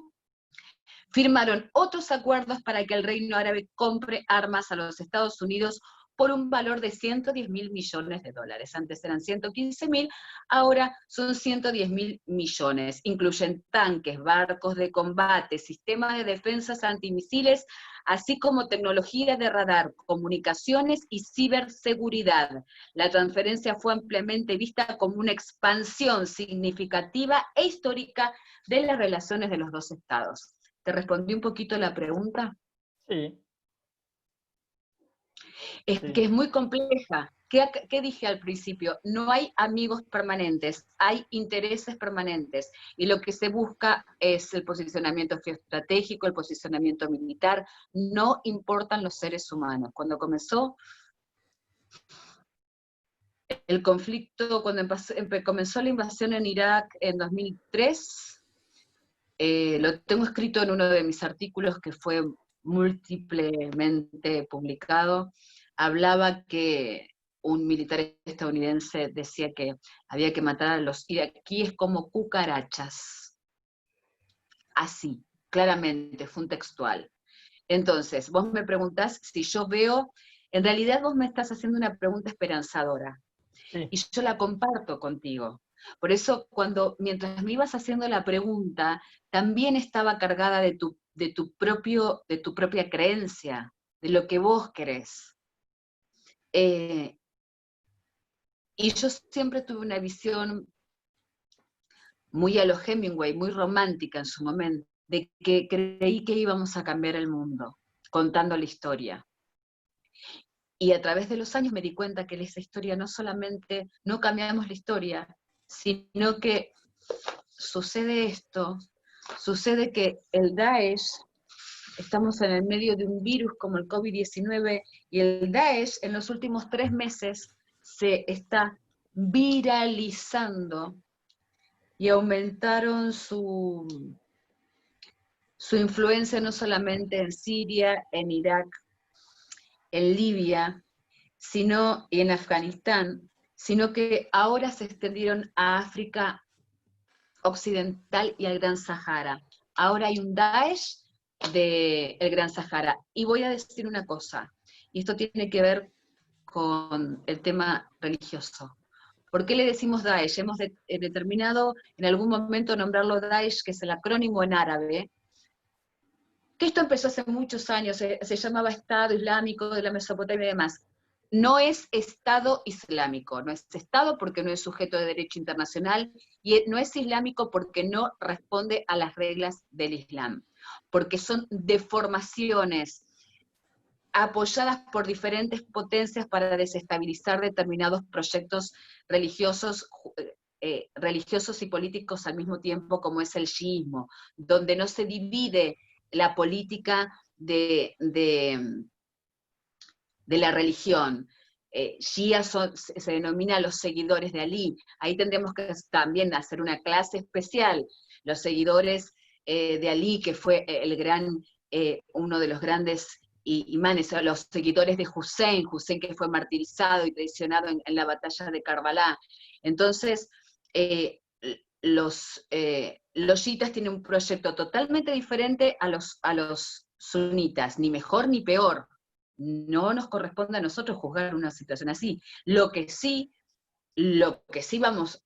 firmaron otros acuerdos para que el Reino Árabe compre armas a los Estados Unidos por un valor de 110.000 millones de dólares. Antes eran 115.000, ahora son 110.000 millones. Incluyen tanques, barcos de combate, sistemas de defensas antimisiles, así como tecnología de radar, comunicaciones y ciberseguridad. La transferencia fue ampliamente vista como una expansión significativa e histórica de las relaciones de los dos estados. ¿Te respondí un poquito la pregunta? Sí. Que es muy compleja. ¿Qué dije al principio? No hay amigos permanentes, hay intereses permanentes, y lo que se busca es el posicionamiento geoestratégico, el posicionamiento militar, no importan los seres humanos. Cuando comenzó el conflicto, cuando comenzó la invasión en Irak en 2003, lo tengo escrito en uno de mis artículos que fue múltiplemente publicado, hablaba que un militar estadounidense decía que había que matar a los iraquíes como cucarachas. Así, claramente, fue un textual. Entonces, vos me preguntás si yo veo, en realidad vos me estás haciendo una pregunta esperanzadora, Sí. y yo la comparto contigo. Por eso, mientras me ibas haciendo la pregunta, también estaba cargada de tu propia creencia, de lo que vos querés. Y yo siempre tuve una visión muy a lo Hemingway, muy romántica en su momento, de que creí que íbamos a cambiar el mundo, contando la historia. Y a través de los años me di cuenta que esa historia no solamente no cambiamos la historia, sino que sucede esto, sucede que el Daesh, estamos en el medio de un virus como el COVID-19, y el Daesh en los últimos 3 meses se está viralizando y aumentaron su influencia no solamente en Siria, en Irak, en Libia, y en Afganistán, sino que ahora se extendieron a África Occidental y al Gran Sahara. Ahora hay un Daesh del Gran Sahara. Y voy a decir una cosa, y esto tiene que ver con el tema religioso. ¿Por qué le decimos Daesh? Hemos determinado en algún momento nombrarlo Daesh, que es el acrónimo en árabe, que esto empezó hace muchos años, se llamaba Estado Islámico de la Mesopotamia y demás. No es Estado Islámico, no es Estado porque no es sujeto de derecho internacional, y no es islámico porque no responde a las reglas del Islam, porque son deformaciones apoyadas por diferentes potencias para desestabilizar determinados proyectos religiosos y políticos al mismo tiempo, como es el chiismo, donde no se divide la política de la religión. Shia se denomina los seguidores de Ali. Ahí tendríamos que también hacer una clase especial. Los seguidores de Ali, que fue uno de los grandes imanes, los seguidores de Hussein que fue martirizado y traicionado en la batalla de Karbala. Entonces, los chiitas tienen un proyecto totalmente diferente a los sunitas, ni mejor ni peor. No nos corresponde a nosotros juzgar una situación así. Lo que sí vamos,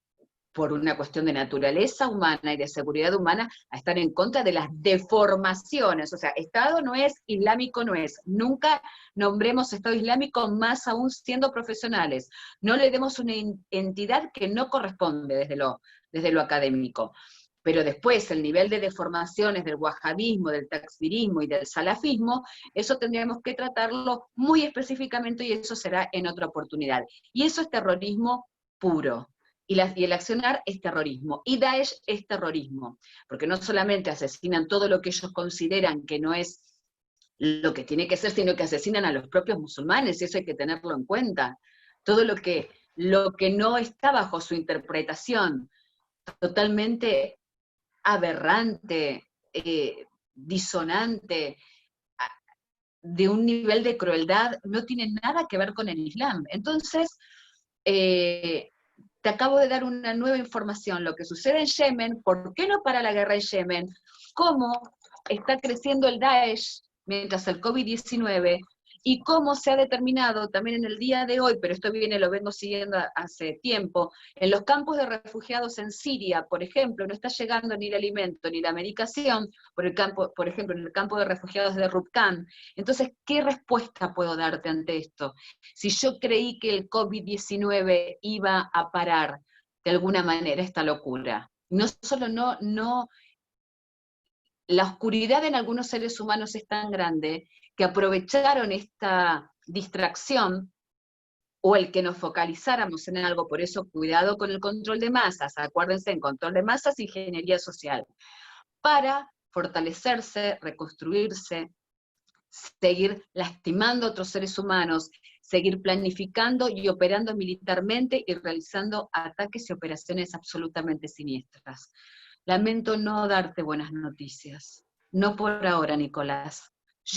por una cuestión de naturaleza humana y de seguridad humana, a estar en contra de las deformaciones. O sea, Estado no es, islámico no es. Nunca nombremos Estado Islámico, más aún siendo profesionales. No le demos una entidad que no corresponde desde lo académico. Pero después el nivel de deformaciones del wahabismo, del takfirismo y del salafismo, eso tendríamos que tratarlo muy específicamente, y eso será en otra oportunidad. Y eso es terrorismo puro. Y el accionar es terrorismo. Y Daesh es terrorismo. Porque no solamente asesinan todo lo que ellos consideran que no es lo que tiene que ser, sino que asesinan a los propios musulmanes, y eso hay que tenerlo en cuenta. Todo lo que no está bajo su interpretación totalmente aberrante, disonante, de un nivel de crueldad, no tiene nada que ver con el Islam. Entonces, te acabo de dar una nueva información, lo que sucede en Yemen, ¿por qué no para la guerra en Yemen? ¿Cómo está creciendo el Daesh mientras el COVID-19? Y cómo se ha determinado también en el día de hoy, pero esto lo vengo siguiendo hace tiempo, en los campos de refugiados en Siria, por ejemplo, no está llegando ni el alimento ni la medicación, por ejemplo, en el campo de refugiados de Rubkan. Entonces, ¿qué respuesta puedo darte ante esto? Si yo creí que el COVID-19 iba a parar de alguna manera esta locura, la oscuridad en algunos seres humanos es tan grande que aprovecharon esta distracción o el que nos focalizáramos en algo, por eso cuidado con el control de masas, acuérdense, en control de masas, ingeniería social, para fortalecerse, reconstruirse, seguir lastimando a otros seres humanos, seguir planificando y operando militarmente y realizando ataques y operaciones absolutamente siniestras. Lamento no darte buenas noticias. No por ahora, Nicolás.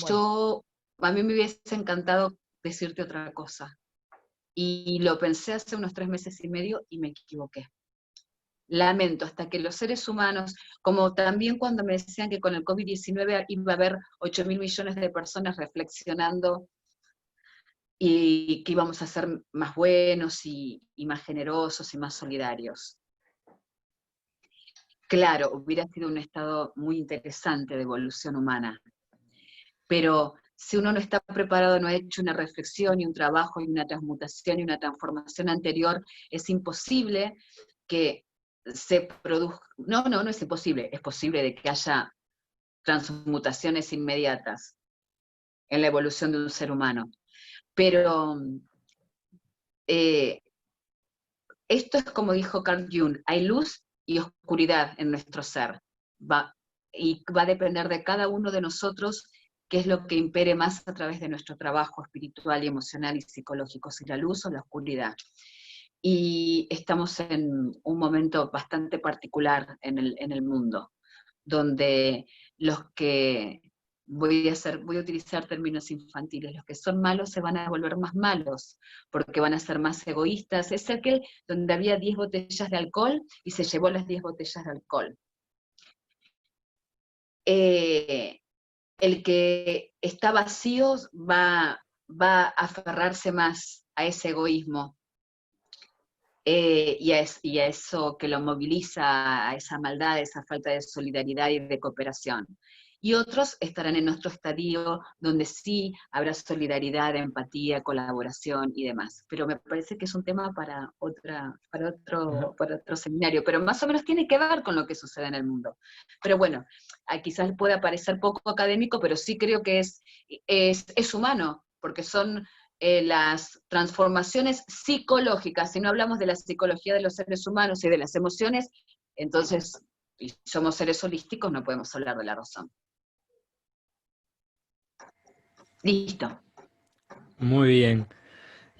A mí me hubiese encantado decirte otra cosa. Y lo pensé hace unos 3 meses y medio y me equivoqué. Lamento, hasta que los seres humanos, como también cuando me decían que con el COVID-19 iba a haber 8.000 millones de personas reflexionando y que íbamos a ser más buenos y más generosos y más solidarios. Claro, hubiera sido un estado muy interesante de evolución humana, pero si uno no está preparado, no ha hecho una reflexión y un trabajo y una transmutación y una transformación anterior, es imposible que se produzca, no es imposible, es posible de que haya transmutaciones inmediatas en la evolución de un ser humano. Pero esto es como dijo Carl Jung, hay luz y oscuridad en nuestro ser, y va a depender de cada uno de nosotros qué es lo que impere más a través de nuestro trabajo espiritual y emocional y psicológico, si la luz o la oscuridad. Y estamos en un momento bastante particular en el mundo, donde los que, voy a utilizar términos infantiles, los que son malos se van a volver más malos, porque van a ser más egoístas. Es aquel donde había 10 botellas de alcohol y se llevó las 10 botellas de alcohol. El que está vacío va a aferrarse más a ese egoísmo, y a eso que lo moviliza, a esa maldad, a esa falta de solidaridad y de cooperación. Y otros estarán en otro estadio donde sí habrá solidaridad, empatía, colaboración y demás. Pero me parece que es un tema para otro seminario, pero más o menos tiene que ver con lo que sucede en el mundo. Pero bueno, quizás pueda parecer poco académico, pero sí creo que es humano, porque son las transformaciones psicológicas. Si no hablamos de la psicología de los seres humanos y de las emociones, entonces, y somos seres holísticos, no podemos hablar de la razón. Listo. Muy bien.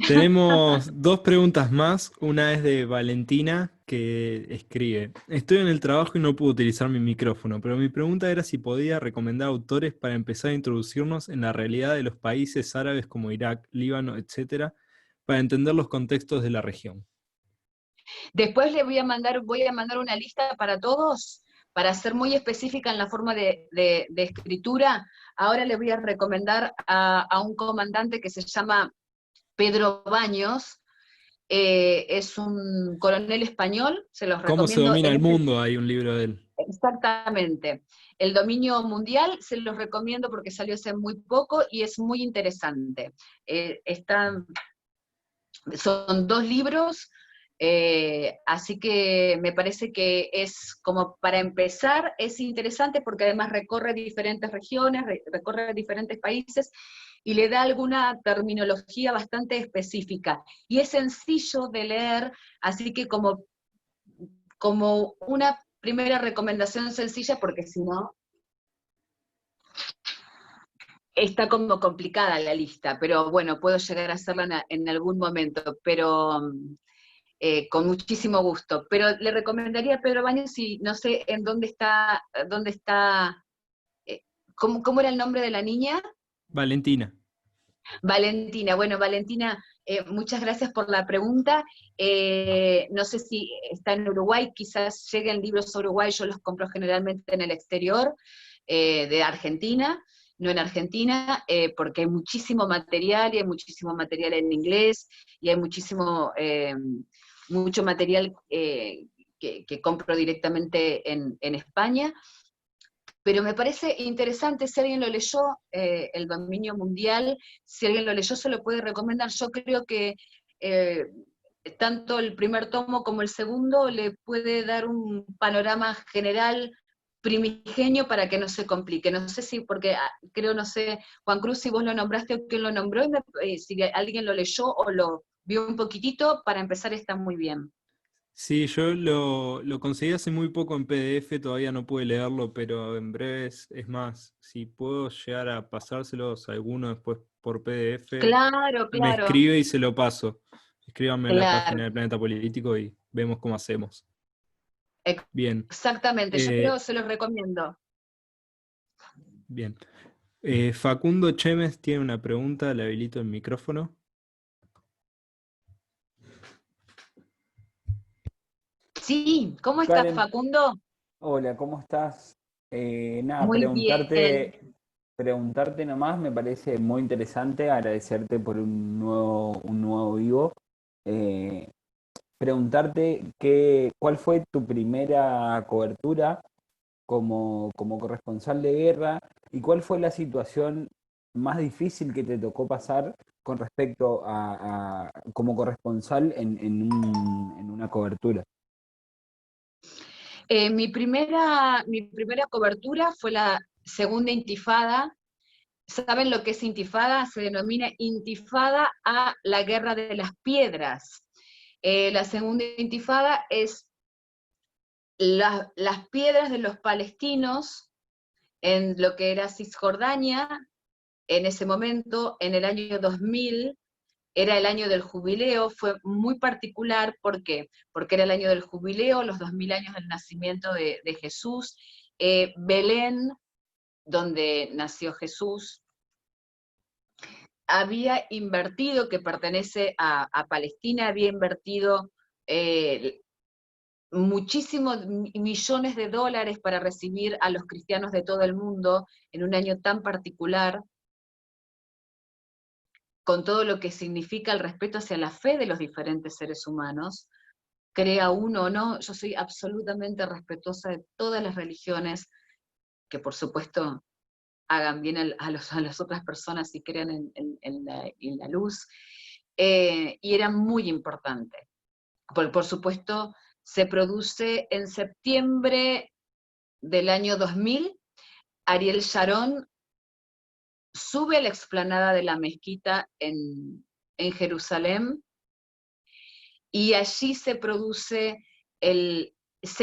Tenemos 2 preguntas más. Una es de Valentina, que escribe: estoy en el trabajo y no puedo utilizar mi micrófono, pero mi pregunta era si podía recomendar autores para empezar a introducirnos en la realidad de los países árabes como Irak, Líbano, etcétera, para entender los contextos de la región. Después voy a mandar una lista para todos, para ser muy específica en la forma de escritura. Ahora les voy a recomendar a un comandante que se llama Pedro Baños, es un coronel español, se los recomiendo. ¿Cómo se domina el mundo? Hay un libro de él. Exactamente. El dominio mundial se los recomiendo porque salió hace muy poco y es muy interesante. Son 2 libros, así que me parece que es como para empezar, es interesante porque además recorre diferentes regiones, recorre diferentes países, y le da alguna terminología bastante específica. Y es sencillo de leer, así que como una primera recomendación sencilla, porque si no, está como complicada la lista, pero bueno, puedo llegar a hacerla en algún momento, pero con muchísimo gusto. Pero le recomendaría a Pedro Baños, y no sé en dónde está, ¿cómo era el nombre de la niña? Valentina. Valentina. Bueno, Valentina, muchas gracias por la pregunta. No sé si está en Uruguay, quizás lleguen libros a Uruguay, yo los compro generalmente en el exterior, de Argentina, no en Argentina, porque hay muchísimo material, y hay muchísimo material en inglés, y hay mucho material que compro directamente en España. Pero me parece interesante, si alguien lo leyó, El dominio mundial, si alguien lo leyó se lo puede recomendar. Yo creo que tanto el primer tomo como el segundo le puede dar un panorama general primigenio para que no se complique. No sé si, porque creo, no sé, Juan Cruz, si vos lo nombraste o quién lo nombró, si alguien lo leyó o vio un poquitito, para empezar está muy bien. Sí, yo lo conseguí hace muy poco en PDF, todavía no pude leerlo, pero en breve es más, si puedo llegar a pasárselos a alguno después por PDF, Claro, me claro, escribe y se lo paso. Escríbanme en la claro, página del Planeta Político y vemos cómo hacemos. Bien, exactamente, eh, se los recomiendo. bien. Facundo Chemes tiene una pregunta, le habilito el micrófono. Sí, ¿cómo estás, Karen, Facundo? hola, ¿cómo estás? Nada, Muy bien. preguntarte nomás, me parece muy interesante, agradecerte por un nuevo vivo. Eh, Preguntarte cuál fue tu primera cobertura como corresponsal de guerra y cuál fue la situación más difícil que te tocó pasar con respecto como corresponsal en una cobertura. Mi primera cobertura fue la segunda intifada. ¿Saben lo que es intifada? Se denomina intifada a la guerra de las piedras. La segunda intifada es las piedras de los palestinos en lo que era Cisjordania, en ese momento, en el año 2000, era el año del jubileo, fue muy particular, ¿por qué? Porque era el año del jubileo, los 2000 años del nacimiento de Jesús, Belén, donde nació Jesús, había invertido, que pertenece a Palestina, había invertido muchísimos millones de dólares para recibir a los cristianos de todo el mundo en un año tan particular, con todo lo que significa el respeto hacia la fe de los diferentes seres humanos, crea uno o no, yo soy absolutamente respetuosa de todas las religiones, que por supuesto hagan bien a las otras personas y crean en la luz, y era muy importante. Por supuesto, se produce en septiembre del año 2000, Ariel Sharon sube a la explanada de la mezquita en Jerusalén, y allí se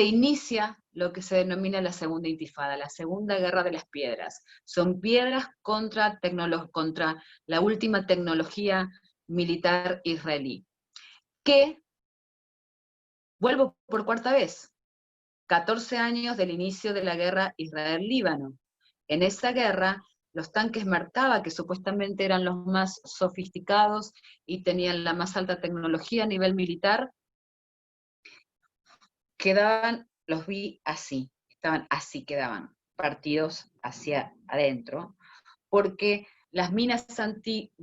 inicia lo que se denomina la segunda intifada, la segunda guerra de las piedras. Son piedras contra la última tecnología militar israelí. Que, vuelvo por cuarta vez, 14 años del inicio de la guerra Israel-Líbano. En esa guerra, los tanques Merkava, que supuestamente eran los más sofisticados y tenían la más alta tecnología a nivel militar, los vi así, estaban así, quedaban partidos hacia adentro, porque las minas anti-tanque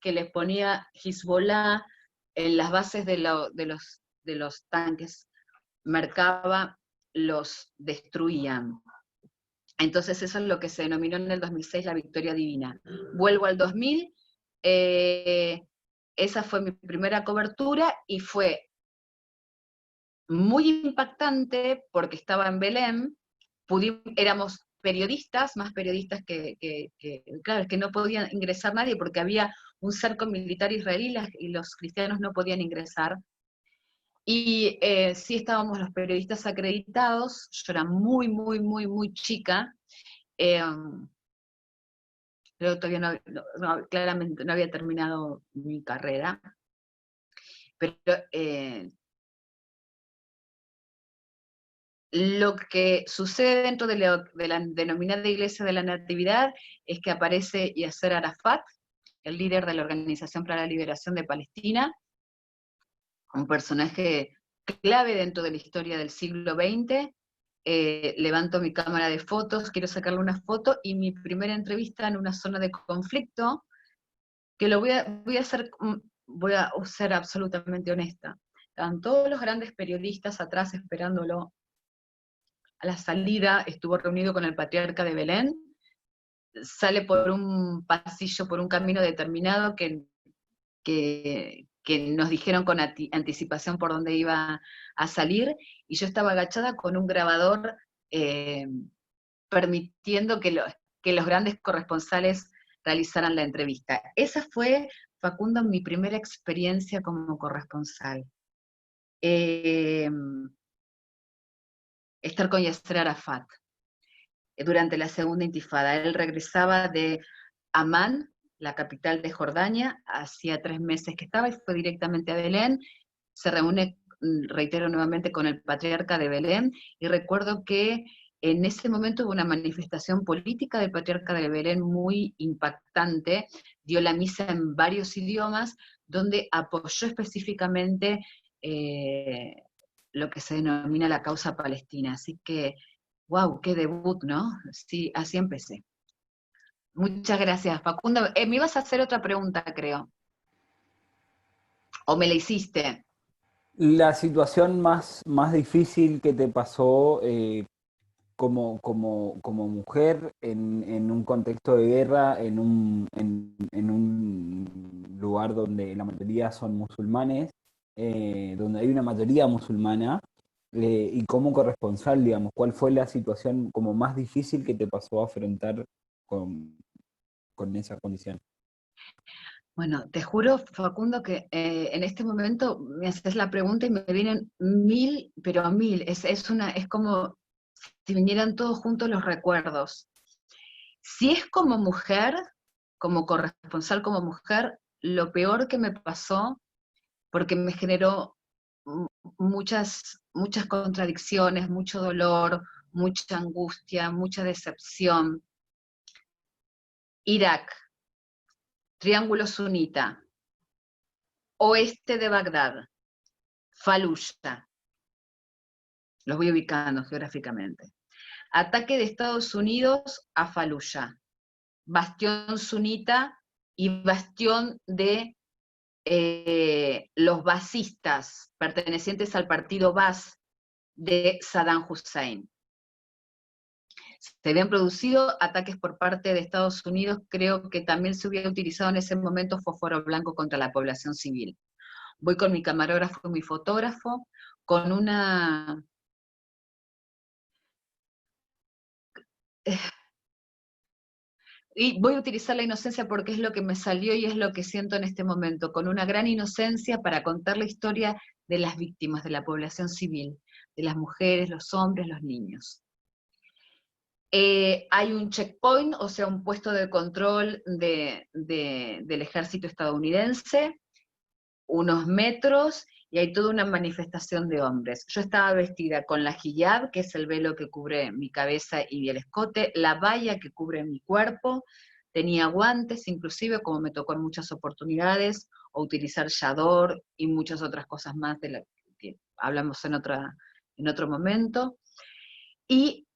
que les ponía Hezbollah en las bases de los tanques Merkava los destruían. Entonces eso es lo que se denominó en el 2006 la victoria divina. Vuelvo al 2000, esa fue mi primera cobertura y fue muy impactante porque estaba en Belén, éramos periodistas, más periodistas claro, es que no podían ingresar nadie porque había un cerco militar israelí y los cristianos no podían ingresar. Y sí estábamos los periodistas acreditados, yo era muy, muy, muy, muy chica, pero todavía claramente no había terminado mi carrera, pero lo que sucede dentro de la denominada Iglesia de la Natividad es que aparece Yasser Arafat, el líder de la Organización para la Liberación de Palestina, un personaje clave dentro de la historia del siglo XX. Levanto mi cámara de fotos, quiero sacarle una foto, y mi primera entrevista en una zona de conflicto, que voy a ser absolutamente honesta. Estaban todos los grandes periodistas atrás esperándolo. A la salida estuvo reunido con el patriarca de Belén, sale por un pasillo, por un camino determinado que nos dijeron con anticipación por dónde iba a salir, y yo estaba agachada con un grabador permitiendo que los grandes corresponsales realizaran la entrevista. Esa fue Facundo, mi primera experiencia como corresponsal. Estar con Yasser Arafat durante la segunda intifada. Él regresaba de Amán, la capital de Jordania, hacía 3 meses que estaba y fue directamente a Belén. Se reúne, reitero nuevamente, con el patriarca de Belén, y recuerdo que en ese momento hubo una manifestación política del patriarca de Belén muy impactante, dio la misa en varios idiomas, donde apoyó específicamente lo que se denomina la causa palestina. Así que, wow, qué debut, ¿no? Sí, así empecé. Muchas gracias, Facundo. Me ibas a hacer otra pregunta, creo. ¿O me la hiciste? La situación más difícil que te pasó como mujer en un contexto de guerra, en un lugar donde la mayoría son musulmanes, donde hay una mayoría musulmana, y como corresponsal, digamos, ¿cuál fue la situación como más difícil que te pasó a afrontar con esa condición? Bueno, te juro, Facundo, que en este momento me haces la pregunta y me vienen 1000, pero 1000. Es como si vinieran todos juntos los recuerdos. Si es como mujer, como corresponsal como mujer, lo peor que me pasó, porque me generó muchas contradicciones, mucho dolor, mucha angustia, mucha decepción. Irak, Triángulo Sunita, oeste de Bagdad, Fallujah, los voy ubicando geográficamente. Ataque de Estados Unidos a Fallujah, bastión sunita y bastión de los basistas, pertenecientes al partido Baas de Saddam Hussein. Se habían producido ataques por parte de Estados Unidos, creo que también se hubiera utilizado en ese momento fósforo blanco contra la población civil. Voy con mi camarógrafo y mi fotógrafo, con una... Y voy a utilizar la inocencia porque es lo que me salió y es lo que siento en este momento, con una gran inocencia para contar la historia de las víctimas, de la población civil, de las mujeres, los hombres, los niños. Hay un checkpoint, o sea, un puesto de control del ejército estadounidense, unos metros, y hay toda una manifestación de hombres. Yo estaba vestida con la hijab, que es el velo que cubre mi cabeza y el escote, la baya que cubre mi cuerpo, tenía guantes, inclusive, como me tocó en muchas oportunidades, o utilizar chador y muchas otras cosas más de las que hablamos en otro momento. Y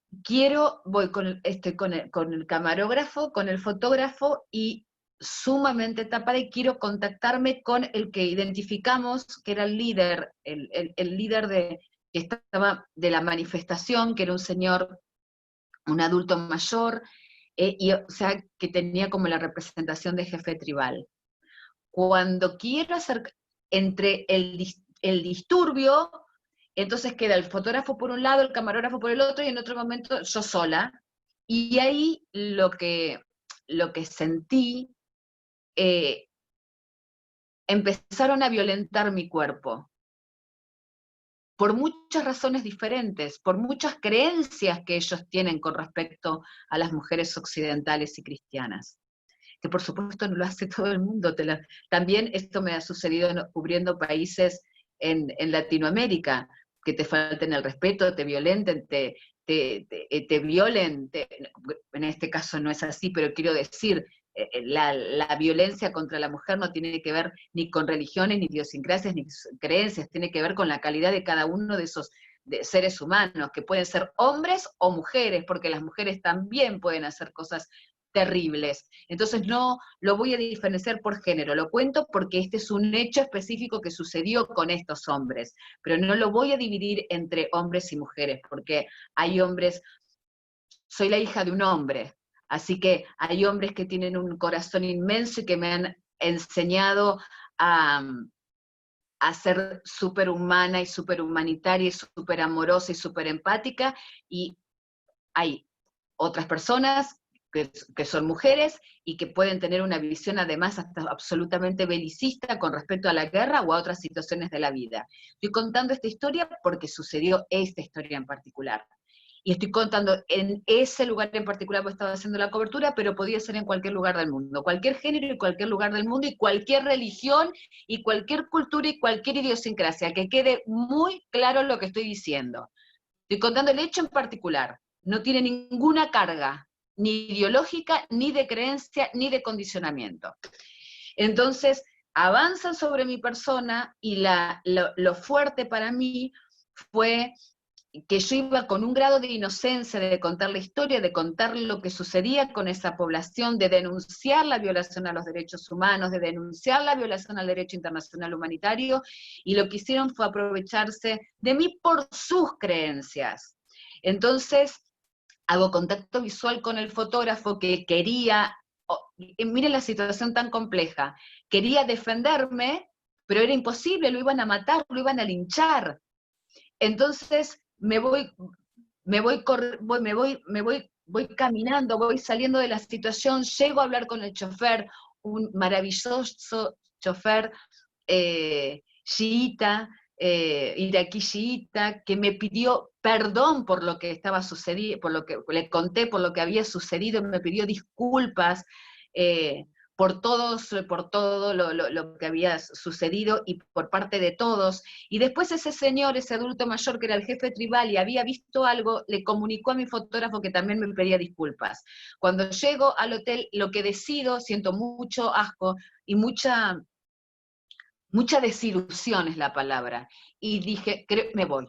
voy con el camarógrafo, con el fotógrafo, y sumamente tapada, y quiero contactarme con el que identificamos que era el líder, el líder que estaba de la manifestación, que era un señor, un adulto mayor, o sea, que tenía como la representación de jefe tribal. Cuando quiero hacer, entre el disturbio, entonces queda el fotógrafo por un lado, el camarógrafo por el otro, y en otro momento yo sola, y ahí lo que sentí, empezaron a violentar mi cuerpo, por muchas razones diferentes, por muchas creencias que ellos tienen con respecto a las mujeres occidentales y cristianas, que por supuesto no lo hace todo el mundo. También esto me ha sucedido cubriendo países en Latinoamérica, que te falten el respeto, te violenten, te violen, en este caso no es así, pero quiero decir, la violencia contra la mujer no tiene que ver ni con religiones, ni idiosincrasias, ni creencias, tiene que ver con la calidad de cada uno de esos seres humanos, que pueden ser hombres o mujeres, porque las mujeres también pueden hacer cosas terribles. Entonces no lo voy a diferenciar por género, lo cuento porque este es un hecho específico que sucedió con estos hombres, pero no lo voy a dividir entre hombres y mujeres, porque hay hombres, soy la hija de un hombre, así que hay hombres que tienen un corazón inmenso y que me han enseñado a ser súper humana y súper humanitaria y súper amorosa y súper empática, y hay otras personas que son mujeres y que pueden tener una visión además hasta absolutamente belicista con respecto a la guerra o a otras situaciones de la vida. Estoy contando esta historia porque sucedió esta historia en particular. Y estoy contando en ese lugar en particular porque estaba haciendo la cobertura, pero podía ser en cualquier lugar del mundo, cualquier género y cualquier lugar del mundo, y cualquier religión, y cualquier cultura y cualquier idiosincrasia, que quede muy claro lo que estoy diciendo. Estoy contando el hecho en particular, no tiene ninguna carga, ni ideológica, ni de creencia, ni de condicionamiento. Entonces, avanzan sobre mi persona, y lo fuerte para mí fue que yo iba con un grado de inocencia de contar la historia, de contar lo que sucedía con esa población, de denunciar la violación a los derechos humanos, de denunciar la violación al derecho internacional humanitario, y lo que hicieron fue aprovecharse de mí por sus creencias. Entonces, hago contacto visual con el fotógrafo que quería, miren la situación tan compleja, quería defenderme, pero era imposible, lo iban a matar, lo iban a linchar. Entonces, voy caminando, voy saliendo de la situación, llego a hablar con el chofer, un maravilloso chofer chiita, iraquí chiita, que me pidió perdón por lo que estaba sucediendo, por lo que le conté, por lo que había sucedido, me pidió disculpas, por todo lo que había sucedido y por parte de todos. Y después ese señor, ese adulto mayor que era el jefe tribal y había visto algo, le comunicó a mi fotógrafo que también me pedía disculpas. Cuando llego al hotel, lo que decido, siento mucho asco y mucha desilusión es la palabra. Y dije, me voy,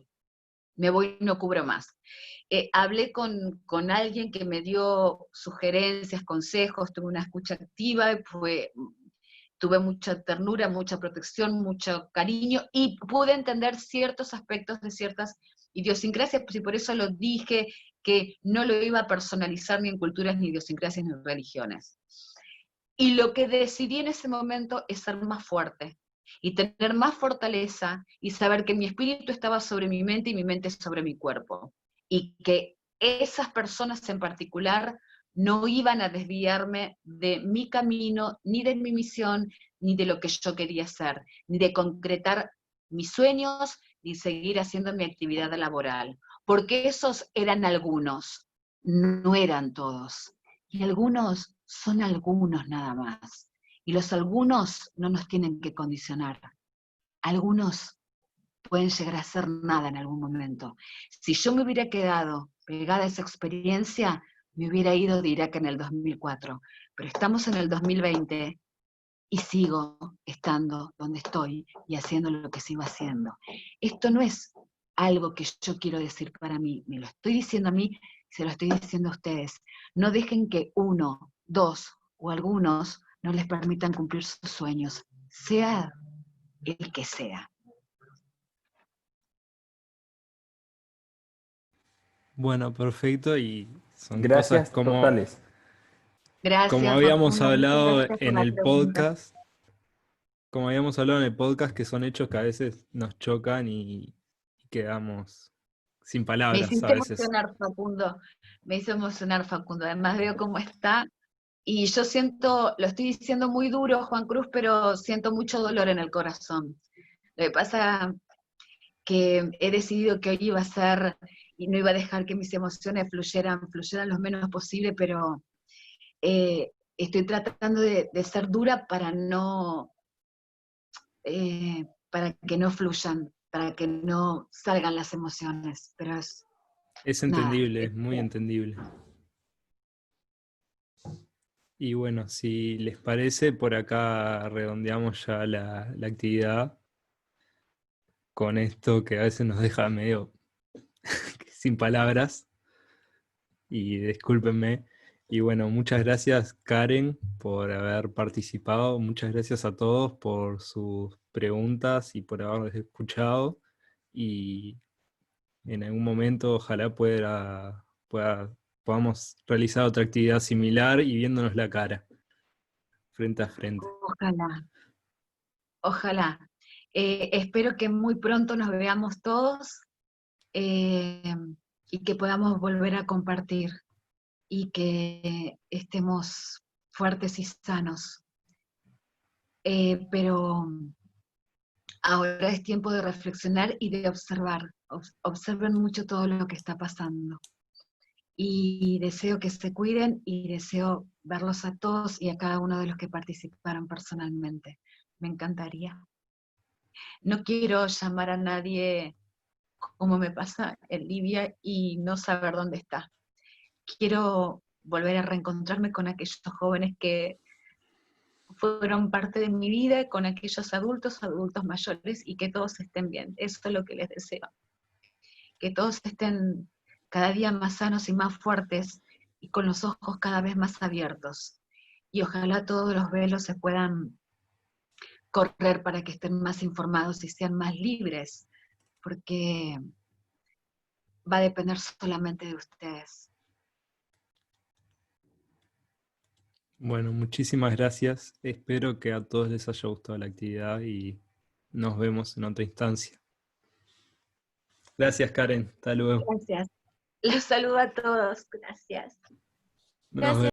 no cubro más. Hablé con alguien que me dio sugerencias, consejos, tuve una escucha activa, tuve mucha ternura, mucha protección, mucho cariño, y pude entender ciertos aspectos de ciertas idiosincrasias, y por eso lo dije, que no lo iba a personalizar ni en culturas, ni idiosincrasias, ni en religiones. Y lo que decidí en ese momento es ser más fuerte, y tener más fortaleza, y saber que mi espíritu estaba sobre mi mente y mi mente sobre mi cuerpo, y que esas personas en particular no iban a desviarme de mi camino, ni de mi misión, ni de lo que yo quería hacer, ni de concretar mis sueños, ni seguir haciendo mi actividad laboral, porque esos eran algunos, no eran todos, y algunos son algunos nada más. Y los algunos no nos tienen que condicionar. Algunos pueden llegar a ser nada en algún momento. Si yo me hubiera quedado pegada a esa experiencia, me hubiera ido de Irak en el 2004. Pero estamos en el 2020 y sigo estando donde estoy y haciendo lo que sigo haciendo. Esto no es algo que yo quiero decir para mí, me lo estoy diciendo a mí, se lo estoy diciendo a ustedes. No dejen que uno, dos o algunos no les permitan cumplir sus sueños, sea el que sea. Bueno, perfecto, y son cosas Gracias totales. Gracias, como habíamos Facundo, muchas hablado gracias por en la el pregunta. podcast, como habíamos hablado en el podcast, que son hechos que a veces nos chocan y quedamos sin Me palabras a hiciste veces. emocionar, Facundo. Me hizo emocionar, Facundo. Además veo cómo está. Y yo siento, lo estoy diciendo muy duro, Juan Cruz, pero siento mucho dolor en el corazón. Lo que pasa que he decidido que hoy iba a ser, y no iba a dejar que mis emociones fluyeran lo menos posible, pero estoy tratando de ser dura para que no fluyan, para que no salgan las emociones. Pero Es nada. entendible, es muy entendible. Y bueno, si les parece, por acá redondeamos ya la actividad con esto que a veces nos deja medio sin palabras. Y discúlpenme. Y bueno, muchas gracias, Karen, por haber participado. Muchas gracias a todos por sus preguntas y por haberles escuchado. Y en algún momento ojalá podamos realizar otra actividad similar y viéndonos la cara, frente a frente. Ojalá, ojalá. Espero que muy pronto nos veamos todos, y que podamos volver a compartir. y que estemos fuertes y sanos. Pero ahora es tiempo de reflexionar y de observar. Observen mucho todo lo que está pasando. Y deseo que se cuiden y deseo verlos a todos y a cada uno de los que participaron personalmente. Me encantaría. No quiero llamar a nadie como me pasa en Libia y no saber dónde está. Quiero volver a reencontrarme con aquellos jóvenes que fueron parte de mi vida, con aquellos adultos mayores, y que todos estén bien. Eso es lo que les deseo. Que todos estén cada día más sanos y más fuertes, y con los ojos cada vez más abiertos. Y ojalá todos los velos se puedan correr para que estén más informados y sean más libres, porque va a depender solamente de ustedes. Bueno, muchísimas gracias. Espero que a todos les haya gustado la actividad y nos vemos en otra instancia. Gracias, Karen. Hasta luego. Gracias. Los saludo a todos. Gracias. Nos vemos.